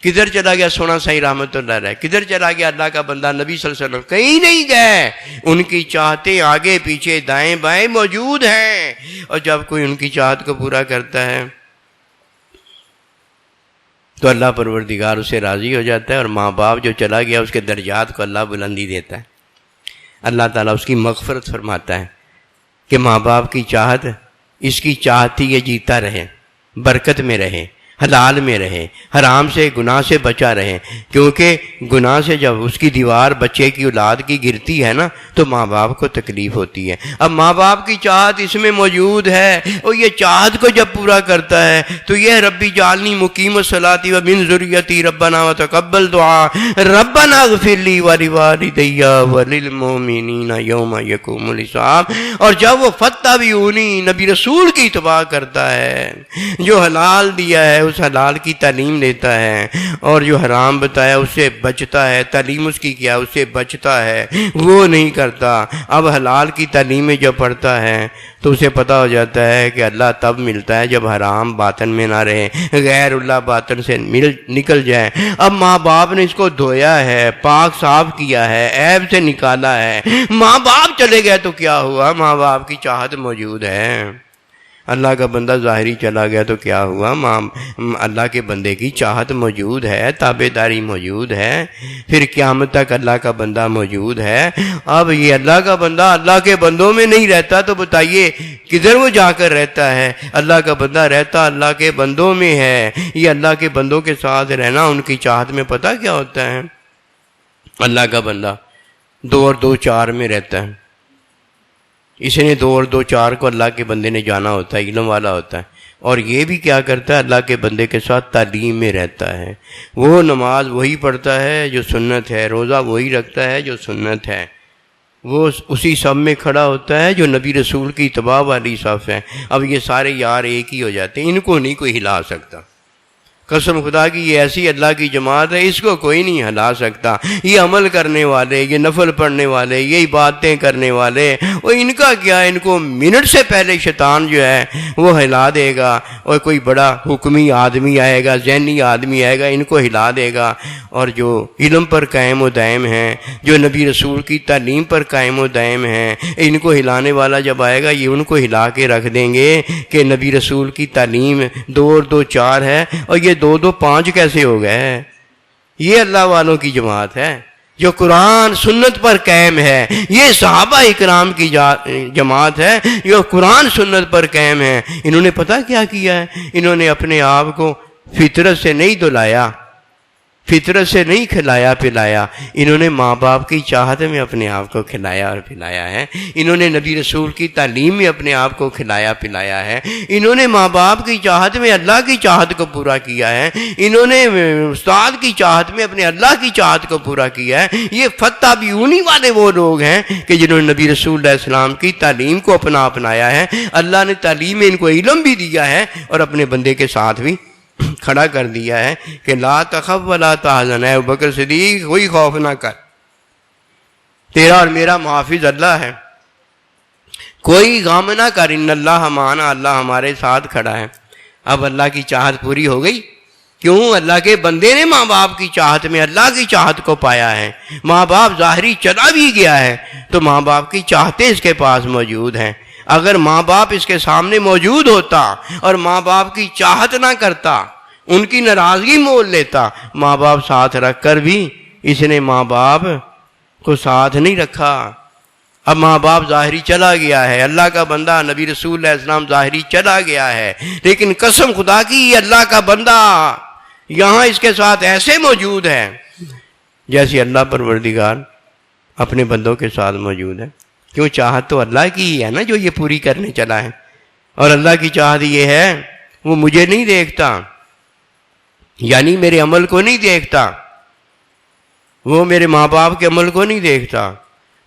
کدھر چلا گیا سونا سائی رحمت اللہ علیہ؟ کدھر چلا گیا اللہ کا بندہ نبی صلی اللہ علیہ وسلم؟ کہیں نہیں گئے۔ ان کی چاہتے آگے پیچھے دائیں بائیں موجود ہیں، اور جب کوئی ان کی چاہت کو پورا کرتا ہے تو اللہ پروردگار اسے راضی ہو جاتا ہے، اور ماں باپ جو چلا گیا اس کے درجات کو اللہ بلندی دیتا ہے۔ اللہ تعالیٰ اس کی مغفرت فرماتا ہے کہ ماں باپ کی چاہت، اس کی چاہت تھی یہ جیتا رہے، برکت میں رہے، حلال میں رہے، حرام سے گناہ سے بچا رہے، کیونکہ گناہ سے جب اس کی دیوار بچے کی اولاد کی گرتی ہے نا تو ماں باپ کو تکلیف ہوتی ہے۔ اب ماں باپ کی چاہت اس میں موجود ہے، اور یہ چاہت کو جب پورا کرتا ہے تو یہ ربی جعلنی مقیم الصلاۃ ومن ذریتی ربنا وتقبل دعا ربنا اغفر لی ولوالدی وللمؤمنین یوم یقوم الحساب۔ اور جب وہ فتبعونی نبی رسول کی اتباع کرتا ہے، جو حلال دیا ہے اس حلال کی تعلیم لیتا ہے، اور جو حرام بتایا اس سے بچتا ہے، تعلیم اس کی کیا، اس سے بچتا ہے، وہ نہیں کرتا۔ اب حلال کی تعلیمیں جب پڑھتا ہے تو اسے پتہ ہو جاتا ہے کہ اللہ تب ملتا ہے جب حرام باطن میں نہ رہے، غیر اللہ باطن سے نکل جائے۔ اب ماں باپ نے اس کو دھویا ہے، پاک صاف کیا ہے، عیب سے نکالا ہے، ماں باپ چلے گئے تو کیا ہوا؟ ماں باپ کی چاہت موجود ہے۔ اللہ کا بندہ ظاہری چلا گیا تو کیا ہوا؟ اللہ کے بندے کی چاہت موجود ہے، تابعداری موجود ہے، پھر قیامت تک اللہ کا بندہ موجود ہے۔ اب یہ اللہ کا بندہ اللہ کے بندوں میں نہیں رہتا تو بتائیے کدھر وہ جا کر رہتا ہے؟ اللہ کا بندہ رہتا اللہ کے بندوں میں ہے۔ یہ اللہ کے بندوں کے ساتھ رہنا، ان کی چاہت میں پتہ کیا ہوتا ہے؟ اللہ کا بندہ 2 اور 2 4 میں رہتا ہے۔ اس نے 2 اور 2 4 کو اللہ کے بندے نے جانا ہوتا ہے، علم والا ہوتا ہے، اور یہ بھی کیا کرتا ہے؟ اللہ کے بندے کے ساتھ تعلیم میں رہتا ہے۔ وہ نماز وہی پڑھتا ہے جو سنت ہے، روزہ وہی رکھتا ہے جو سنت ہے، وہ اسی صف میں کھڑا ہوتا ہے جو نبی رسول کی اتباع والی صف ہے۔ اب یہ سارے یار ایک ہی ہو جاتے ہیں، ان کو نہیں کوئی ہلا سکتا۔ قسم خدا کی یہ ایسی اللہ کی جماعت ہے، اس کو کوئی نہیں ہلا سکتا۔ یہ عمل کرنے والے، یہ نفل پڑھنے والے، یہ باتیں کرنے والے، وہ ان کا کیا ہے؟ ان کو منٹ سے پہلے شیطان جو ہے وہ ہلا دے گا، اور کوئی بڑا حکمی آدمی آئے گا، ذہنی آدمی آئے گا، ان کو ہلا دے گا۔ اور جو علم پر قائم و دائم ہیں، جو نبی رسول کی تعلیم پر قائم و دائم ہیں، ان کو ہلانے والا جب آئے گا یہ ان کو ہلا کے رکھ دیں گے کہ نبی رسول کی تعلیم 2 اور 2 4 ہے، اور یہ 2 2 5 کیسے ہو گئے؟ یہ اللہ والوں کی جماعت ہے جو قرآن سنت پر قائم ہے۔ یہ صحابہ اکرام کی جماعت ہے جو قرآن سنت پر قائم ہے۔ انہوں نے پتہ کیا کیا ہے؟ انہوں نے اپنے آپ کو فطرت سے نہیں دلایا، فطرت سے نہیں کھلایا پلایا، انہوں نے ماں باپ کی چاہت میں اپنے آپ کو کھلایا اور پلایا ہے۔ انہوں نے نبی رسول کی تعلیم میں اپنے آپ کو کھلایا پلایا ہے۔ انہوں نے ماں باپ کی چاہت میں اللہ کی چاہت کو پورا کیا ہے۔ انہوں نے استاد کی چاہت میں اپنے اللہ کی چاہت کو پورا کیا ہے۔ یہ فتح بیونی والے وہ لوگ ہیں کہ جنہوں نے نبی رسول علیہ السلام کی تعلیم کو اپنایا ہے۔ اللہ نے تعلیم میں ان کو علم بھی دیا ہے اور اپنے بندے کے ساتھ بھی کھڑا کر دیا ہے کہ لا تخف ولا تحزن، اے ابوبکر صدیق کوئی خوف نہ کر، تیرا اور میرا محافظ اللہ ہے، کوئی غم نہ کر، ان اللہ معنا، اللہ ہمارے ساتھ کھڑا ہے۔ اب اللہ کی چاہت پوری ہو گئی۔ کیوں؟ اللہ کے بندے نے ماں باپ کی چاہت میں اللہ کی چاہت کو پایا ہے۔ ماں باپ ظاہری چلا بھی گیا ہے تو ماں باپ کی چاہتیں اس کے پاس موجود ہیں۔ اگر ماں باپ اس کے سامنے موجود ہوتا اور ماں باپ کی چاہت نہ کرتا، ان کی ناراضگی مول لیتا، ماں باپ ساتھ رکھ کر بھی اس نے ماں باپ کو ساتھ نہیں رکھا۔ اب ماں باپ ظاہری چلا گیا ہے، اللہ کا بندہ نبی رسول علیہ السلام ظاہری چلا گیا ہے، لیکن قسم خدا کی یہ اللہ کا بندہ یہاں اس کے ساتھ ایسے موجود ہے جیسے اللہ پروردگار اپنے بندوں کے ساتھ موجود ہے۔ کیوں؟ چاہت تو اللہ کی ہی ہے نا جو یہ پوری کرنے چلا ہے، اور اللہ کی چاہت یہ ہے وہ مجھے نہیں دیکھتا، یعنی میرے عمل کو نہیں دیکھتا، وہ میرے ماں باپ کے عمل کو نہیں دیکھتا،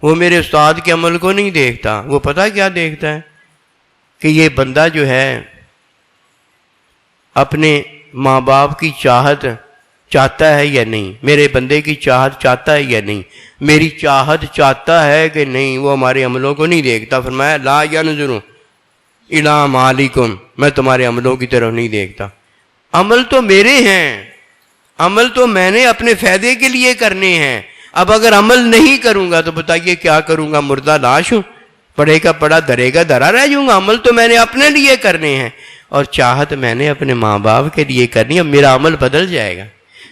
وہ میرے استاد کے عمل کو نہیں دیکھتا، وہ پتہ کیا دیکھتا ہے کہ یہ بندہ جو ہے اپنے ماں باپ کی چاہت چاہتا ہے یا نہیں، میرے بندے کی چاہت چاہتا ہے یا نہیں، میری چاہت چاہتا ہے کہ نہیں، وہ ہمارے عملوں کو نہیں دیکھتا۔ فرمایا لا ینظر الی اعمالکم، میں تمہارے عملوں کی طرف نہیں دیکھتا۔ عمل تو میرے ہیں، عمل تو میں نے اپنے فائدے کے لیے کرنے ہیں۔ اب اگر عمل نہیں کروں گا تو بتائیے کیا کروں گا؟ مردہ لاش ہوں، پڑے کا پڑا درے کا درا رہ جاؤں گا۔ عمل تو میں نے اپنے لیے کرنے ہیں اور چاہت میں نے اپنے ماں باپ کے لیے کرنی ہے۔ میرا عمل بدل جائے گا۔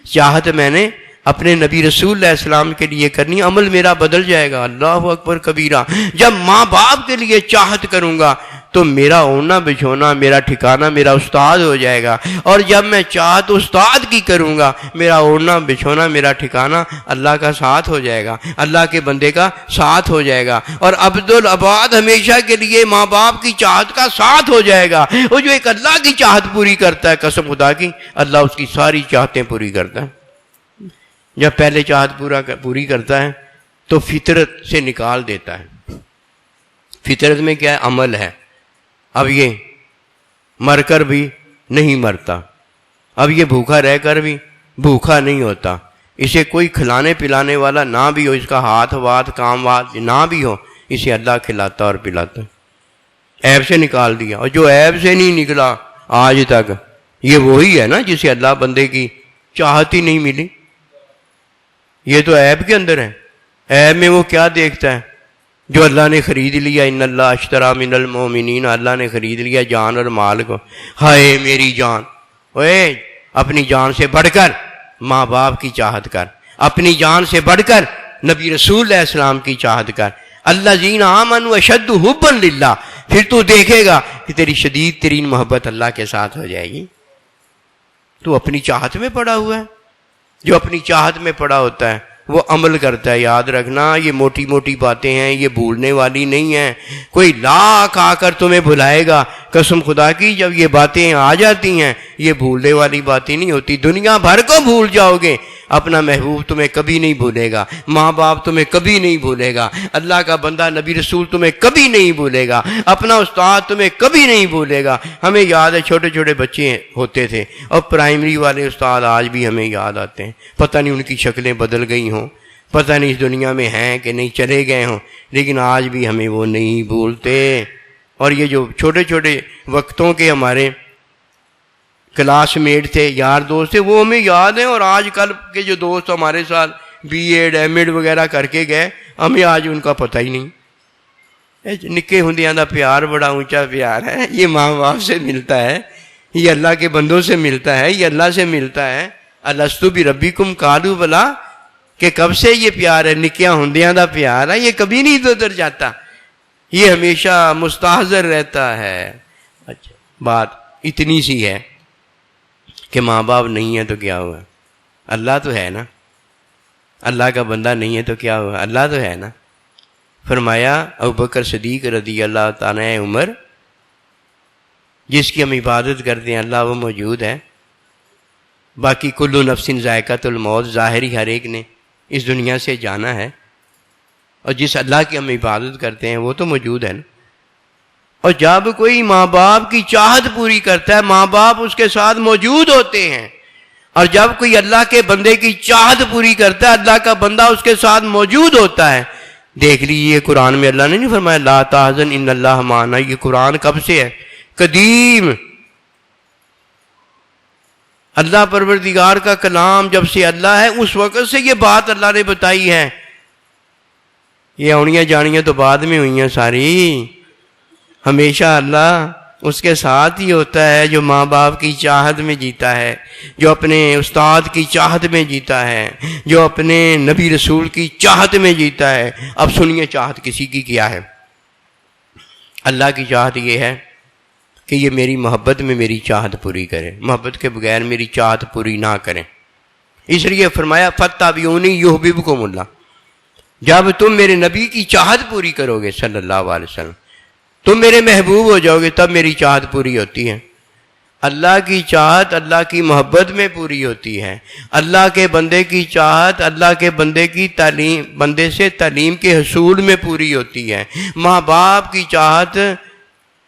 چاہت میں نے اپنے نبی رسول علیہ السلام کے لیے کرنی، عمل میرا بدل جائے گا۔ اللہ اکبر کبیرہ۔ جب ماں باپ کے لیے چاہت کروں گا تو میرا اوڑھنا بچھونا، میرا ٹھکانہ میرا استاد ہو جائے گا، اور جب میں چاہت استاد کی کروں گا میرا اوڑھنا بچھونا میرا ٹھکانہ اللہ کا ساتھ ہو جائے گا، اللہ کے بندے کا ساتھ ہو جائے گا، اور عبدالعباد ہمیشہ کے لیے ماں باپ کی چاہت کا ساتھ ہو جائے گا۔ وہ جو ایک اللہ کی چاہت پوری کرتا ہے، قسم خدا کی اللہ اس کی ساری چاہتیں پوری کرتا ہے۔ جب پہلے چاہت پوری کرتا ہے تو فطرت سے نکال دیتا ہے۔ فطرت میں کیا ہے؟ عمل ہے۔ اب یہ مر کر بھی نہیں مرتا، اب یہ بھوکا رہ کر بھی بھوکا نہیں ہوتا، اسے کوئی کھلانے پلانے والا نہ بھی ہو، اس کا ہاتھ وات کام وات نہ بھی ہو، اسے اللہ کھلاتا اور پلاتا، عیب سے نکال دیا۔ اور جو عیب سے نہیں نکلا آج تک، یہ وہی ہے نا جسے اللہ بندے کی چاہت ہی نہیں ملی۔ یہ تو عیب کے اندر ہے، عیب میں وہ کیا دیکھتا ہے؟ جو اللہ نے خرید لیا، ان اللہ اشترا من المؤمنین، اللہ نے خرید لیا جان اور مال کو۔ ہائے میری جان، اوے اپنی جان سے بڑھ کر ماں باپ کی چاہت کر، اپنی جان سے بڑھ کر نبی رسول علیہ السلام کی چاہت کر۔ الذین آمنوا اشد حبا للہ، پھر تو دیکھے گا کہ تیری شدید ترین محبت اللہ کے ساتھ ہو جائے گی۔ تو اپنی چاہت میں پڑا ہوا ہے، جو اپنی چاہت میں پڑا ہوتا ہے وہ عمل کرتا ہے۔ یاد رکھنا یہ موٹی موٹی باتیں ہیں، یہ بھولنے والی نہیں ہیں۔ کوئی لاکھ آ کر تمہیں بھلائے گا، قسم خدا کی جب یہ باتیں آ جاتی ہیں یہ بھولنے والی باتیں نہیں ہوتی۔ دنیا بھر کو بھول جاؤ گے، اپنا محبوب تمہیں کبھی نہیں بھولے گا، ماں باپ تمہیں کبھی نہیں بھولے گا، اللہ کا بندہ نبی رسول تمہیں کبھی نہیں بھولے گا، اپنا استاد تمہیں کبھی نہیں بھولے گا۔ ہمیں یاد ہے چھوٹے چھوٹے بچے ہوتے تھے اور پرائمری والے استاد آج بھی ہمیں یاد آتے ہیں، پتہ نہیں ان کی شکلیں بدل گئی ہوں، پتہ نہیں اس دنیا میں ہیں کہ نہیں چلے گئے ہوں، لیکن آج بھی ہمیں وہ نہیں بھولتے۔ اور یہ جو چھوٹے چھوٹے وقتوں کے ہمارے کلاس میٹ تھے، یار دوست تھے، وہ ہمیں یاد ہیں۔ اور آج کل کے جو دوست ہمارے ساتھ بی ایڈ ایم ایڈ وغیرہ کر کے گئے، ہمیں آج ان کا پتہ ہی نہیں۔ نکے ہوندیاں دا پیار بڑا اونچا پیار ہے، یہ ماں باپ سے ملتا ہے، یہ اللہ کے بندوں سے ملتا ہے، یہ اللہ سے ملتا ہے۔ الستو بربکم قالوا بلا، کہ کب سے یہ پیار ہے، نکیاں ہوندیاں دا پیار ہے، یہ کبھی نہیں ادھر جاتا، یہ ہمیشہ مستحضر رہتا ہے۔ اچھا بات اتنی سی ہے کہ ماں باپ نہیں ہے تو کیا ہوا، اللہ تو ہے نا، اللہ کا بندہ نہیں ہے تو کیا ہوا، اللہ تو ہے نا۔ فرمایا ابوبکر صدیق رضی اللہ تعالیٰ عمر، جس کی ہم عبادت کرتے ہیں اللہ وہ موجود ہے، باقی کل نفس ذائقۃ الموت، ظاہری ہر ایک نے اس دنیا سے جانا ہے، اور جس اللہ کی ہم عبادت کرتے ہیں وہ تو موجود ہے نا۔ اور جب کوئی ماں باپ کی چاہت پوری کرتا ہے ماں باپ اس کے ساتھ موجود ہوتے ہیں، اور جب کوئی اللہ کے بندے کی چاہت پوری کرتا ہے اللہ کا بندہ اس کے ساتھ موجود ہوتا ہے۔ دیکھ لیجیے قرآن میں اللہ نے نہیں فرمایا لا تحزن ان اللہ معنا، یہ قرآن کب سے ہے؟ قدیم، اللہ پروردگار کا کلام جب سے اللہ ہے اس وقت سے یہ بات اللہ نے بتائی ہے۔ یہ آنیاں جانیاں تو بعد میں ہوئی ہیں ساری، ہمیشہ اللہ اس کے ساتھ ہی ہوتا ہے جو ماں باپ کی چاہت میں جیتا ہے، جو اپنے استاد کی چاہت میں جیتا ہے، جو اپنے نبی رسول کی چاہت میں جیتا ہے۔ اب سنیے چاہت کسی کی کیا ہے؟ اللہ کی چاہت یہ ہے کہ یہ میری محبت میں میری چاہت پوری کرے، محبت کے بغیر میری چاہت پوری نہ کریں۔ اس لیے فرمایا فاتبعونی یحببکم اللہ، جب تم میرے نبی کی چاہت پوری کرو گے صلی اللہ علیہ وسلم، تم میرے محبوب ہو جاؤ گے، تب میری چاہت پوری ہوتی ہے۔ اللہ کی چاہت اللہ کی محبت میں پوری ہوتی ہے، اللہ کے بندے کی چاہت اللہ کے بندے کی تعلیم، بندے سے تعلیم کے حصول میں پوری ہوتی ہے۔ ماں باپ کی چاہت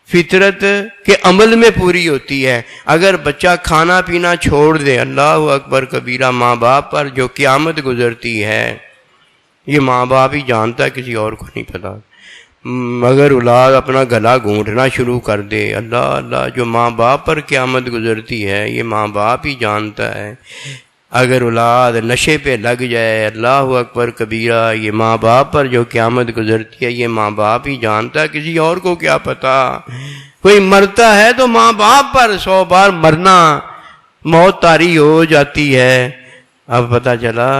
فطرت کے عمل میں پوری ہوتی ہے۔ اگر بچہ کھانا پینا چھوڑ دے، اللہ اکبر کبیرہ، ماں باپ پر جو قیامت گزرتی ہے یہ ماں باپ ہی جانتا ہے، کسی اور کو نہیں پتا۔ اگر اولاد اپنا گلا گھونٹنا شروع کر دے، اللہ اللہ، جو ماں باپ پر قیامت گزرتی ہے یہ ماں باپ ہی جانتا ہے۔ اگر اولاد نشے پہ لگ جائے، اللہ اکبر کبیرہ، یہ ماں باپ پر جو قیامت گزرتی ہے یہ ماں باپ ہی جانتا ہے، کسی اور کو کیا پتا۔ کوئی مرتا ہے تو ماں باپ پر 100 بار مرنا، موت طاری ہو جاتی ہے۔ اب پتہ چلا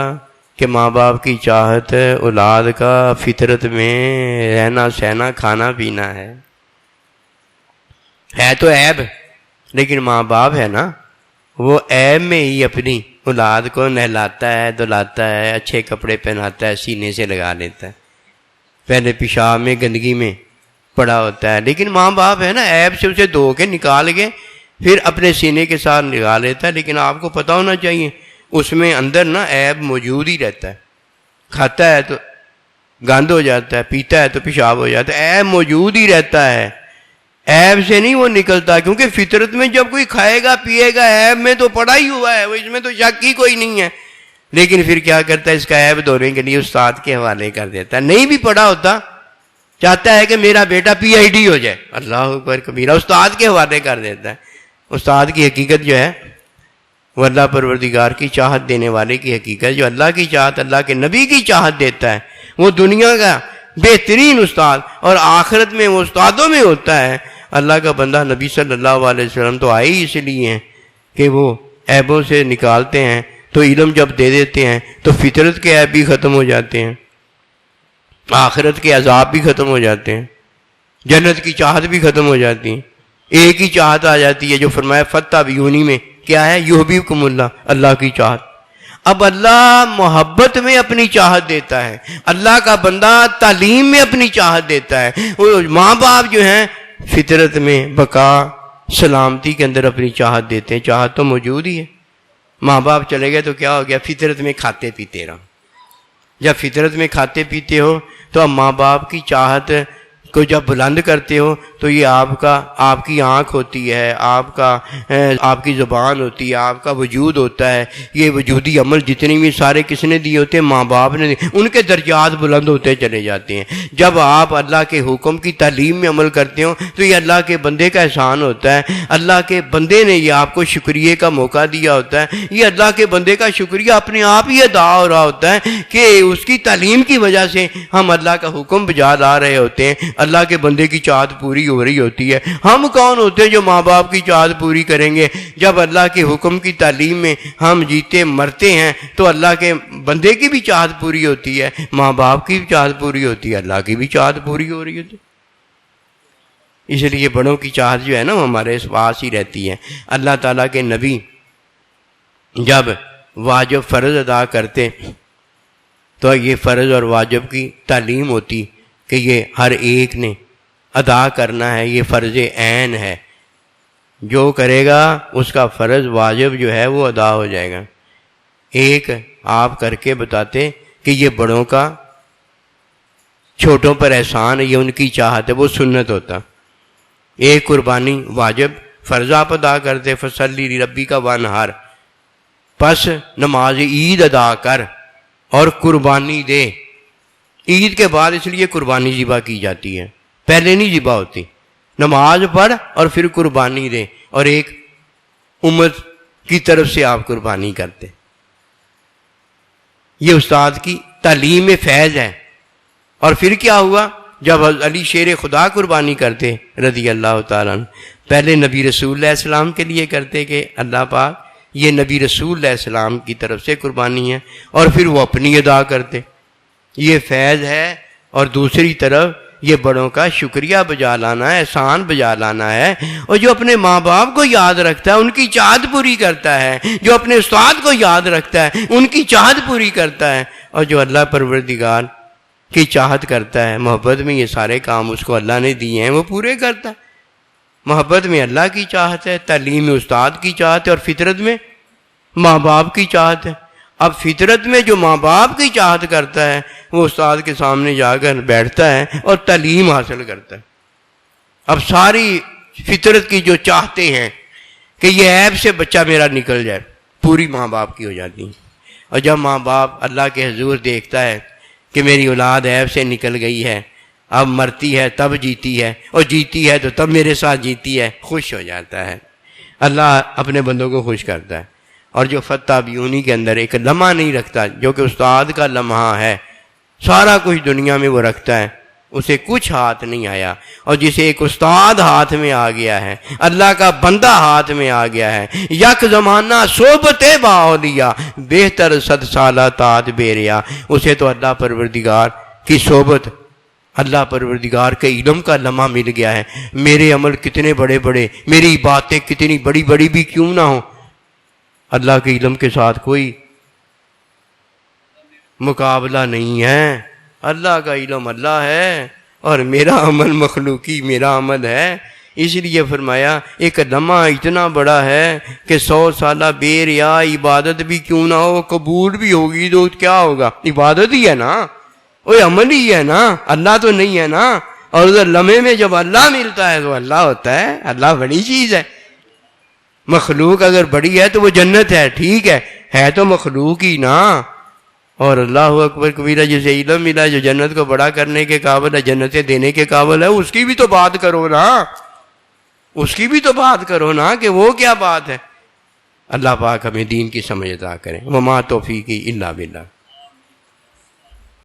کہ ماں باپ کی چاہت اولاد کا فطرت میں رہنا سہنا کھانا پینا ہے تو عیب، لیکن ماں باپ ہے نا، وہ عیب میں ہی اپنی اولاد کو نہلاتا ہے، دلاتا ہے، اچھے کپڑے پہناتا ہے، سینے سے لگا لیتا ہے، پہلے پیشاب میں گندگی میں پڑا ہوتا ہے، لیکن ماں باپ ہے نا عیب سے اسے دھو کے نکال کے پھر اپنے سینے کے ساتھ لگا لیتا ہے۔ لیکن آپ کو پتہ ہونا چاہیے اس میں اندر نا عیب موجود ہی رہتا ہے، کھاتا ہے تو گند ہو جاتا ہے، پیتا ہے تو پیشاب ہو جاتا ہے، عیب موجود ہی رہتا ہے۔ عیب سے نہیں وہ نکلتا، کیونکہ فطرت میں جب کوئی کھائے گا پیے گا عیب میں تو پڑا ہی ہوا ہے، اس میں تو شک ہی کوئی نہیں ہے، لیکن پھر کیا کرتا ہے، اس کا عیب دھونے کے لیے استاد کے حوالے کر دیتا ہے۔ نہیں بھی پڑھا ہوتا، چاہتا ہے کہ میرا بیٹا PhD ہو جائے، اللہ اکبر کبیرہ، استاد کے حوالے کر دیتا ہے۔ استاد کی حقیقت جو ہے وہ اللہ پروردگار کی چاہت دینے والے کی حقیقت، جو اللہ کی چاہت، اللہ کے نبی کی چاہت دیتا ہے، وہ دنیا کا بہترین استاد، اور آخرت میں وہ استادوں میں ہوتا ہے۔ اللہ کا بندہ نبی صلی اللہ علیہ وسلم تو آئے ہی اس لیے ہیں کہ وہ عیبوں سے نکالتے ہیں، تو علم جب دے دیتے ہیں تو فطرت کے عیب بھی ختم ہو جاتے ہیں، آخرت کے عذاب بھی ختم ہو جاتے ہیں، جنت کی چاہت بھی ختم ہو جاتی ہے، ایک ہی چاہت آ جاتی ہے جو فرمایا فَاتَّبِعُونِی میں کیا ہے، یُحْبِبْکُمُ اللَّہ، اللہ کی چاہت۔ اب اللہ محبت میں اپنی چاہت دیتا ہے، اللہ کا بندہ تعلیم میں اپنی چاہت دیتا ہے۔ وہ ماں باپ جو ہیں فطرت میں بقا سلامتی کے اندر اپنی چاہت دیتے ہیں، چاہت تو موجود ہی ہے۔ ماں باپ چلے گئے تو کیا ہو گیا، فطرت میں کھاتے پیتے رہو۔ جب فطرت میں کھاتے پیتے ہو تو اب ماں باپ کی چاہت کو جب بلند کرتے ہو تو یہ آپ کی آنکھ ہوتی ہے، آپ کی زبان ہوتی ہے، آپ کا وجود ہوتا ہے، یہ وجودی عمل جتنی بھی سارے کس نے دیے ہوتے ہیں، ماں باپ نے دیے، ان کے درجات بلند ہوتے چلے جاتے ہیں۔ جب آپ اللہ کے حکم کی تعلیم میں عمل کرتے ہو تو یہ اللہ کے بندے کا احسان ہوتا ہے، اللہ کے بندے نے یہ آپ کو شکریہ کا موقع دیا ہوتا ہے، یہ اللہ کے بندے کا شکریہ اپنے آپ ہی ادا ہو رہا ہوتا ہے کہ اس کی تعلیم کی وجہ سے ہم اللہ کا حکم بجا لا رہے ہوتے ہیں، اللہ کے بندے کی چاہت پوری ہو رہی ہوتی ہے۔ ہم کون ہوتے ہیں جو ماں باپ کی چاہت پوری کریں گے؟ جب اللہ کے حکم کی تعلیم میں ہم جیتے مرتے ہیں تو اللہ کے بندے کی بھی چاہت پوری ہوتی ہے، ماں باپ کی بھی چاہت پوری ہوتی ہے، اللہ کی بھی چاہت پوری ہو رہی ہوتی ہے۔ اس لیے بڑوں کی چاہت جو ہے نا وہ ہمارے پاس ہی رہتی ہے۔ اللہ تعالیٰ کے نبی جب واجب فرض ادا کرتے تو یہ فرض اور واجب کی تعلیم ہوتی کہ یہ ہر ایک نے ادا کرنا ہے، یہ فرض عین ہے، جو کرے گا اس کا فرض واجب جو ہے وہ ادا ہو جائے گا۔ ایک آپ کر کے بتاتے کہ یہ بڑوں کا چھوٹوں پر احسان ہے، یہ ان کی چاہت ہے، وہ سنت ہوتا۔ ایک قربانی واجب فرض آپ ادا کرتے، فصلی لربک وانحر، پس نماز عید ادا کر اور قربانی دے۔ عید کے بعد اس لیے قربانی ذبح کی جاتی ہے، پہلے نہیں ذبح ہوتی۔ نماز پڑھ اور پھر قربانی دے، اور ایک امت کی طرف سے آپ قربانی کرتے۔ یہ استاد کی تعلیم میں فیض ہے۔ اور پھر کیا ہوا، جب علی شیر خدا قربانی کرتے رضی اللہ تعالیٰ عنہ، پہلے نبی رسول علیہ السلام کے لیے کرتے کہ اللہ پاک یہ نبی رسول علیہ السلام کی طرف سے قربانی ہے، اور پھر وہ اپنی ادا کرتے۔ یہ فیض ہے۔ اور دوسری طرف یہ بڑوں کا شکریہ بجا لانا ہے، احسان بجا لانا ہے۔ اور جو اپنے ماں باپ کو یاد رکھتا ہے ان کی چاہت پوری کرتا ہے، جو اپنے استاد کو یاد رکھتا ہے ان کی چاہت پوری کرتا ہے، اور جو اللہ پروردگار کی چاہت کرتا ہے، محبت میں یہ سارے کام اس کو اللہ نے دیے ہیں وہ پورے کرتا ہے۔ محبت میں اللہ کی چاہت ہے، تعلیم میں استاد کی چاہت ہے، اور فطرت میں ماں باپ کی چاہت ہے۔ اب فطرت میں جو ماں باپ کی چاہت کرتا ہے وہ استاد کے سامنے جا کر بیٹھتا ہے اور تعلیم حاصل کرتا ہے۔ اب ساری فطرت کی جو چاہتے ہیں کہ یہ عیب سے بچہ میرا نکل جائے، پوری ماں باپ کی ہو جاتی ہیں۔ اور جب ماں باپ اللہ کے حضور دیکھتا ہے کہ میری اولاد عیب سے نکل گئی ہے، اب مرتی ہے تب جیتی ہے، اور جیتی ہے تو تب میرے ساتھ جیتی ہے، خوش ہو جاتا ہے۔ اللہ اپنے بندوں کو خوش کرتا ہے۔ اور جو فَاتَّبِعُونِی کے اندر ایک لمحہ نہیں رکھتا، جو کہ استاد کا لمحہ ہے، سارا کچھ دنیا میں وہ رکھتا ہے، اسے کچھ ہاتھ نہیں آیا۔ اور جسے ایک استاد ہاتھ میں آ گیا ہے، اللہ کا بندہ ہاتھ میں آ گیا ہے، یک زمانہ صحبت باولیا بہتر صد سالہ تات بیریا، اسے تو اللہ پروردگار کی صحبت، اللہ پروردگار کے علم کا لمحہ مل گیا ہے۔ میرے عمل کتنے بڑے بڑے، میری باتیں کتنی بڑی بڑی بھی کیوں نہ ہوں، اللہ کے علم کے ساتھ کوئی مقابلہ نہیں ہے۔ اللہ کا علم اللہ ہے اور میرا عمل مخلوقی میرا عمل ہے۔ اس لیے فرمایا ایک لمحہ اتنا بڑا ہے کہ 100 سالہ بے ریا عبادت بھی کیوں نہ ہو، قبول بھی ہوگی تو کیا ہوگا، عبادت ہی ہے نا، وہ عمل ہی ہے نا، اللہ تو نہیں ہے نا۔ اور ادھر لمحے میں جب اللہ ملتا ہے تو اللہ ہوتا ہے. اللہ بڑی چیز ہے. مخلوق اگر بڑی ہے تو وہ جنت ہے، ٹھیک ہے تو مخلوق ہی نا. اور اللہ اکبر کبیرہ، جسے علم ملا جو جنت کو بڑا کرنے کے قابل ہے، جنتیں دینے کے قابل ہے، اس کی بھی تو بات کرو نا، اس کی بھی تو بات کرو نا کہ وہ کیا بات ہے. اللہ پاک ہمیں دین کی سمجھ عطا کریں. وما توفیقی الا باللہ.